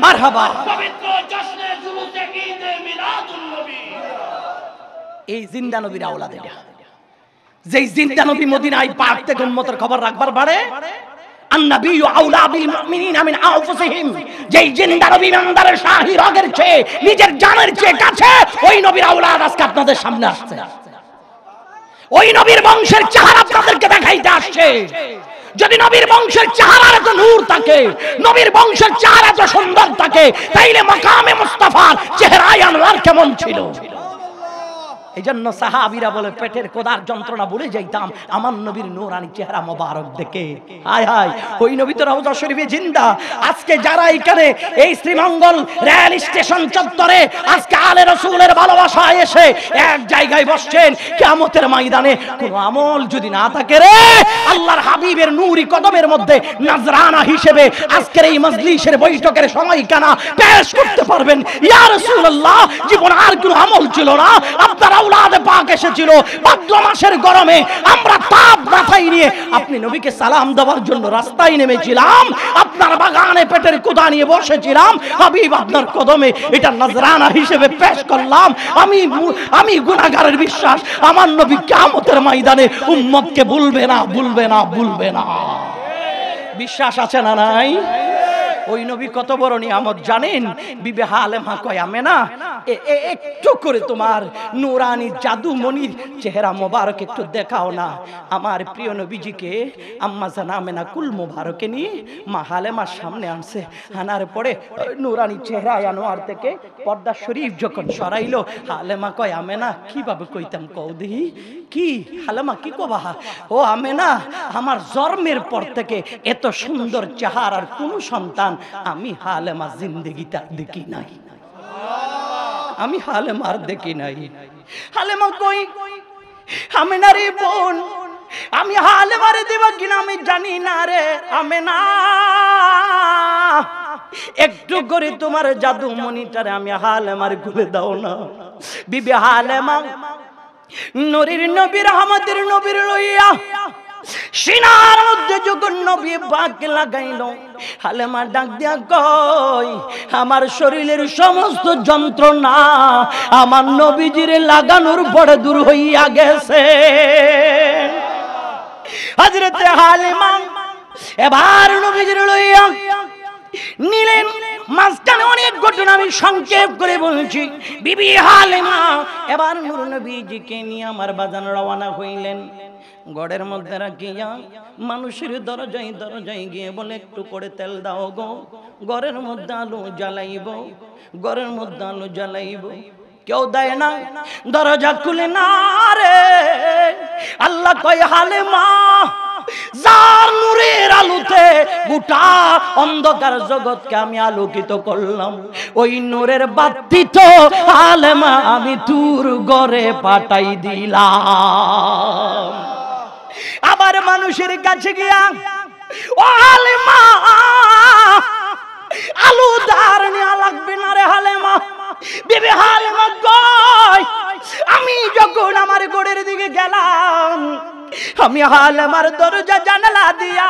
মারহাবা। পবিত্র জশ্নে জুলুসে ঈদে মিলাদুন নবী, এই জিন্দা নবীর আওলাদ এটা। যেই জিন্দা নবী মদিনায় পাক থেকে উম্মতের খবর রাখবার পারে, আন-নাবিয়্যু আওলা বিল মুমিনিনা মিন আনফুসিহিম, যেই জিন্দা নবী ইমানদারের শাহী রগের চেয়ে, নিজের জানের চেয়ে কাছে, ওই নবীর আওলাদ আজকে আপনাদের সামনে আসছে। ওই নবীর বংশের চেহারা আপনাদেরকে দেখাইতে আসছে। যদি নবীর বংশের চেহারার এত নূর থাকে, নবীর বংশের চেহারা এত সুন্দর থাকে, তাইলে মাকামে মুস্তাফার চেহারায় আনোয়ার কেমন ছিল? এই জন্য সাহাবীরা বলে পেটের কোদার যন্ত্রণা ভুলে যাইতাম আমার নবীর নূরানি চেহারা মোবারক দেখে। হায় হায়, ওই নবী তো রওজা শরীফে জিন্দা। আজকে যারা এখানে এই শ্রীমঙ্গল রেল স্টেশন চত্বরে আজকে আলে রাসূলের ভালোবাসায় এসে এক জায়গায় বসছেন, কিয়ামতের ময়দানে কোনো আমল যদি না থাকে রে, আল্লাহর হাবিবের নূরি কদমের মধ্যে নাজরানা হিসেবে আজকের এই মজলিসের বৈঠকের সময়খানা পেশ করতে পারবেন। ইয়া রাসূলুল্লাহ, জীবন আর কোনো আমল ছিল না, আপনার আওলাদে পাক এসেছিল ভাদ্র মাসের গরমে, আমরা তাপ মাথায় নিয়ে আপনি নবীকে সালাম দেওয়ার জন্য রাস্তায় নেমেছিলাম, আপনার বাগানে পেটের কোদা নিয়ে বসেছিলাম, হাবিব আপনার কদমে এটা নজরানা হিসেবে পেশ করলাম। আমি গুনাহগারের বিশ্বাস আমার নবী কিয়ামতের ময়দানে উম্মতকে ভুলবে না, ভুলবে না, ভুলবে না। বিশ্বাস আছে না নাই? ওই নবী কত বড় নিয়ামত জানেন? বিবি হালেমা কয়, আমেনা একটু করে তোমার নূরানি জাদুমণির চেহারা মোবারক একটু দেখাও না। আমার প্রিয় নবীজিকে আম্মা জান আমেনা কুল মোবারকে নিয়ে মা হালেমার সামনে আনছে। আনার পরে নূরানি চেহারা আনোয়ার থেকে পর্দা শরীফ যখন সরাইলো, হালেমা কয়, আমেনা কিভাবে কইতাম কও দেখি? কি হালেমা কি কবা? ও আমেনা, আমার জন্মের পর থেকে এত সুন্দর চেহারার কোন সন্তান আমি হালেমা জিন্দেগিতে দেখি নাই, আমি হালেমার দেখি নাই। হালেমা কই, আমেনা রে বোন, আমি হালেমারে দেবা কিনা আমি জানি না রে আমেনা, একটু করে তোমার জাদু মনিটারে আমি হালেমার খুলে দাও না। বিবি হালেমা নূরের নবী রহমতের নবীর লইয়া সিনার মধ্যে যখন নবী পাক লাগাইল, হালেমা ডাক দিয়া কই, আমার শরীরের সমস্ত যন্ত্রণা আমার নবীজির লাগানোর পরে দূর হইয়া গেছে। হযরতে হালিমা এবার নবীজির লইয়া নিলেন। মাঝখানে অনেক ঘটনা আমি সংক্ষেপ করে বলছি। বিবি হালিমা এবার নূর নবীজিকে নিয়ে আমার বাজান রওনা হইলেন। গড়ের মধ্যে রাখিয়া মানুষের দরজায় দরজায় গিয়ে বলে, একটু করে তেল দাও গো, ঘরের মধ্যে আলো জ্বালাইব, ঘরের মধ্যে আলো জ্বালাইব। কেউ দেয় না, দরজা খুলে না রে। আল্লাহ কয়, হালিমা যার নূরের আলোতে গোটা অন্ধকার জগৎকে আমি আলোকিত করলাম, ওই নূরের বাতি তো হালিমা আমি তোর ঘরে পাঠাই দিলাম। আবার মানুষের কাছে গিয়া, ও হালিমা আলু দার নেওয়া লাগবে না রে হালিমা। বিবি হালিমা কয়, আমি যখন আমার ঘরের দিকে গেলাম, আমি হালিমার দরজা জানালা দিয়া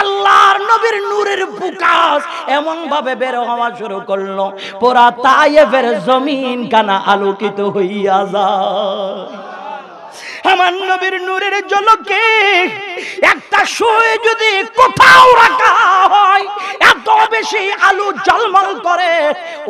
আল্লাহর নবীর নূরের প্রকাশ এমন ভাবে বের হওয়া শুরু করলো, পুরা তায়েফের জমিন কানা আলোকিত হইয়া যায়। আমার নবীর নূরের ঝলকে একটা সুই যদি কোথাও রাখা হয়, এত বেশি আলো ঝলমল করে,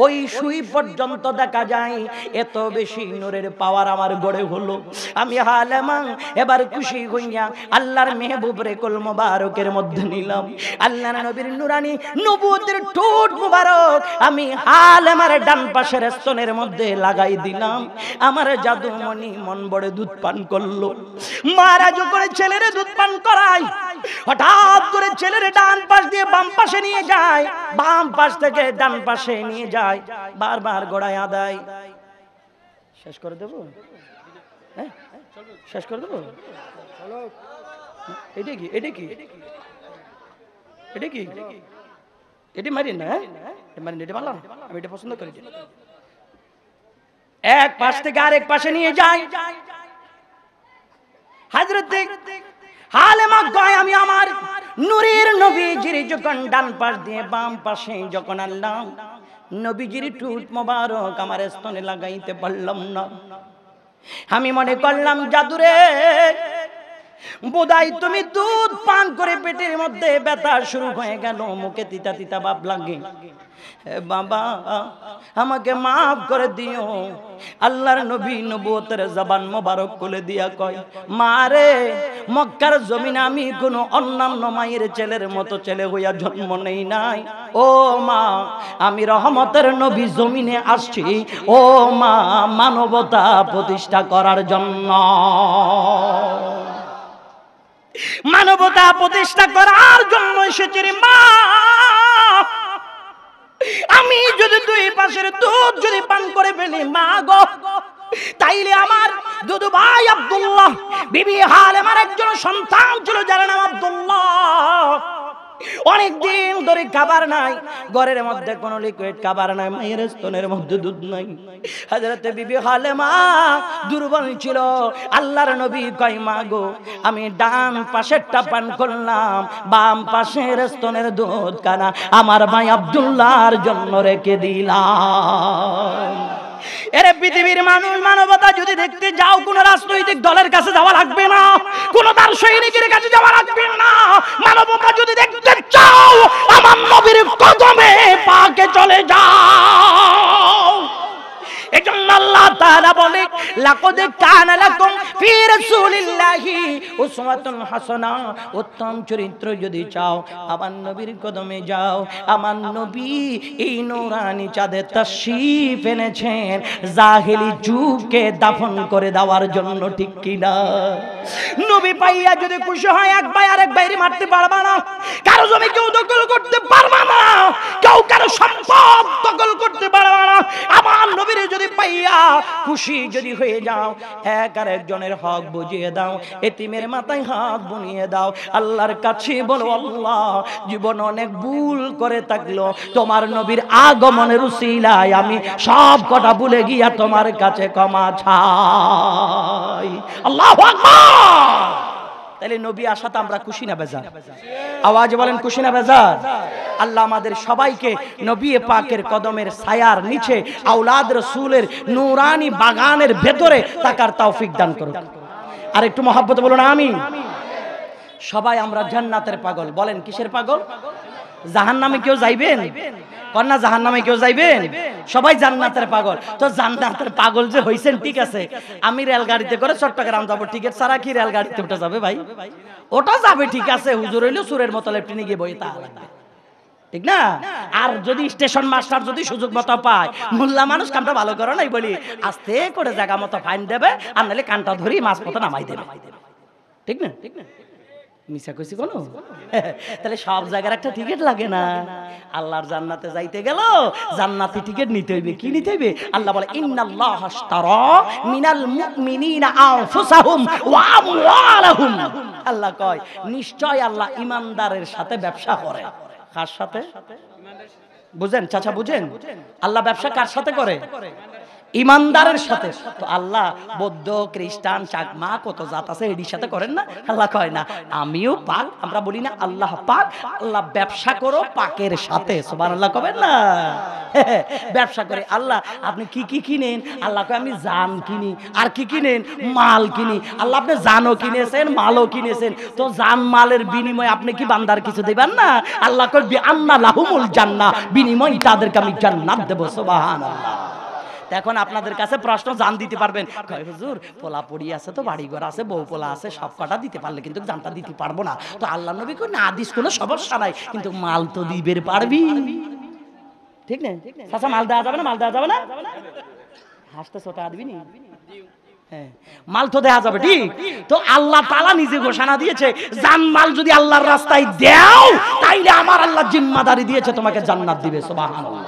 ওই সুই পর্যন্ত দেখা যায়। এত বেশি নূরের পাওয়ার আমার গড়ে হলো। আমি হালিমা এবার খুশি হইয়া আল্লাহর মেহবুব রে কুল মুবারকের মধ্যে নিলাম। আল্লাহর নবীর নূরানি নবুয়তের ঠোঁট মুবারক আমি হালিমার ডান পাশের স্তনের মধ্যে লাগাই দিলাম। আমার জাদুমণি মন বড়ে দুধ পান করলো। মহারাজ করে ছেলেরে দুধ পান করায়, হঠাৎ করে ছেলেরে ডান পাশ দিয়ে বাম পাশে নিয়ে যায়, বাম পাশ থেকে ডান পাশে নিয়ে যায়, বারবার গোড়ায় আদায়। শেষ করে দেবো? হ্যাঁ শেষ করে দেবো? এটা কি এটা কি এটা কি এটি মারিন না? মারিন, এটা ভালো, আমি এটা পছন্দ করি। এক পাশ থেকে আরেক পাশে নিয়ে যায়। হযরত হালিমা কয়, আমি আমার নূরের নবীজির যখন ডান পাশ দিয়ে বাম পাশে যখন আল্লাহ নবীজির ঠোঁট মোবারক আমার স্তনে লাগাইতে পারলাম না, আমি মনে করলাম জাদুরে বোধহয় তুমি দুধ পান করে পেটের মধ্যে ব্যথা শুরু হয়ে গেল, মুখে তিতা তিতা ভাব লাগে। বাবা আমাকে মাফ করে দিও। আল্লাহর নবী নবুয়তের জবান মোবারক খুলে দিয়া কয়, মা রে মক্কার জমিনে আমি কোনো অন্যান্য মায়ের ছেলের মতো ছেলে হইয়া জন্ম নেই নাই। ও মা আমি রহমতের নবী জমিনে আসছি, ও মা মানবতা প্রতিষ্ঠা করার জন্য, মানবতা প্রতিষ্ঠা করার জন্য এসেছি রে মা। আমি যদি দুই পাশের দুধ যদি পান করে ফেলি মা গো, তাইলে আমার দুধু ভাই আব্দুল্লাহ বিবি হালেমার একজন সন্তান ছিল যার নাম আব্দুল্লাহ, অনেকদিন ধরে খাবার নাই, ঘরের মধ্যে কোনো লিকুইড খাবার নাই, মায়ের স্তনের মধ্যে দুধ নাই। হযরতে বিবি হালেমা দুর্বল ছিল। আল্লাহর নবী কয় মা গো আমি ডান পাশেরটা পান করলাম, বাম পাশের স্তনের দুধ কানা আমার ভাই আব্দুল্লাহর জন্য রেখে দিলাম। এরে পৃথিবীর মানুষ, মানবতা যদি দেখতে যাও কোন রাজনৈতিক দলের কাছে যাওয়া লাগবে না, কোন তার সৈনিকের কাছে যাওয়া লাগবে না। মানবতা যদি দেখতে চাও আমার নবীর কদমে পাকে চলে যাও। এজন্য আল্লাহ তাআলা বলে লাকাদ কানা লাকুম ফি রাসূলিল্লাহি উসওয়াতুন হাসানা, উত্তম চরিত্র যদি চাও আমার নবীর কদমে যাও। আমার নবী এই নূরানি চাঁদে তাশরীফ এনেছেন জাহেলি যুগকে দাফন করে দেওয়ার জন্য, ঠিক কি না? নবী পাইয়া যদি খুশি হয় এক ভাই আরেক ভাইরে মারতে পারবা না, কারো জমি কেউ দখল করতে পারবা না, কেউ কারো সম্পদ দখল করতে পারবা না। আমার নবীর যদি পাইয়া খুশি যদি হয়ে যাও, এক আর একজনের হক বুঝিয়ে দাও, এতিমের মাথায় হাত বুনিয়ে দাও। আল্লাহর কাছে বলো আল্লাহ জীবন অনেক ভুল করে থাকলো, তোমার নবীর আগমনের উসিলায় আমি সব কটা ভুলে গিয়া তোমার কাছে ক্ষমা চাই। আল্লাহু আকবার। তাহলে নবী আসাতে আমরা খুশি না বেজার? আওয়াজ বলেন খুশি না বেজার? আল্লাহ আমাদের সবাইকে নবী পাকের কদমের ছায়ার নিচে আওলাদ রাসূলের নূরানি বাগানের ভেতরে থাকার তৌফিক দান করুন। আর একটু মহব্বতে বলুন আমিন। সবাই আমরা জান্নাতের পাগল, বলেন কিসের পাগল? জাহান্নামে কেউ যাইবেন? কন্যা জাহান্নামে কেউ যাইবেন? সবাই জান্নাতের পাগল। তো জান্নাতের পাগল যে হইছেন ঠিক আছে, আমি রেলগাড়িতে করে চট্টগ্রাম যাবো, টিকিট ছাড়া কি রেলগাড়িতে ওটা যাবে ভাই? ওটা যাবে ঠিক আছে, হুজুর হইলো সুরের মতো লেফটিনে গিয়ে বই তা লাগবে, ঠিক না? আর যদি স্টেশন মাস্টার যদি সুযোগ মতো পায়, মোল্লা মানুষ কানটা ভালো করে নাই বলি আস্তে করে জায়গা মতো ফাইন দেবে, আর নাহলে কানটা ধরি মাছ মতো নামাই দেবে, ঠিক না? ঠিক না? মিছা কইছি কোনো? তাহলে সব জায়গার একটা টিকিট লাগে না? আল্লাহর জান্নাতে যাইতে গেল জান্নাতি টিকিট নিতে হইবে। কি নিতে হইবে? আল্লাহ বলে ইন্নাল্লাহা আশতারা মিনাল মুমিনিনা আনফুসাহুম ওয়া আমওয়ালাহুম। আল্লাহ কয় নিশ্চয় আল্লাহ ঈমানদারের সাথে ব্যবসা করে। কার সাথে? বুঝেন চাচা, বুঝেন? আল্লাহ ব্যবসা কার সাথে করে? ঈমানদারের সাথে। তো আল্লাহ বৌদ্ধ খ্রিস্টান চাকমা কত জাত আছে এর সাথে করেন না? আল্লাহ কয় না আমিও পাক, আমরা বলি না আল্লাহ পাক, আল্লাহ ব্যবসা করো পাকের সাথে। সুবহানাল্লাহ কবেন না? ব্যবসা করে। আল্লাহ আপনি কি কি কিনেন? আল্লাহ কয় আমি জান কিনি। আর কি কিনেন? মাল কিনি। আল্লাহ আপনি জানও কিনেছেন, মালও কিনেছেন, তো জান মালের বিনিময়ে আপনি কি বান্দার কিছু দিবেন না? আল্লাহ কয় বিআন্না লাহুমুল জান্নাহ, বিনিময়ে তাদেরকে আমি জান্নাত দেব। সুবহানাল্লাহ। এখন আপনাদের কাছে প্রশ্ন, জান দিতে পারবেন? কয় হুজুর পোলা পড়ি আছে, তো বাড়ি ঘর আছে, বউ পোলা আছে, সব কটা দিতে পারলে কিন্তু জানটা দিতে পারবো না। তো আল্লাহ নবী কই না দিস কোনো সমস্যা নাই, কিন্তু মাল তো দিবের পারবি, ঠিক না? চাচা মাল দেওয়া যাবে না? মাল দেওয়া যাবে না? হাসতে ছোটা দিবি নি? হ্যাঁ, মাল তো দেয়া যাবে, ঠিক? তো আল্লাহ তাআলা নিজে ঘোষণা দিয়েছে জান মাল যদি আল্লাহর রাস্তায় দাও তাইলে আমার আল্লাহ জিম্মাদারি দিয়েছে তোমাকে জান্নাত দিবে। সুবহানাল্লাহ।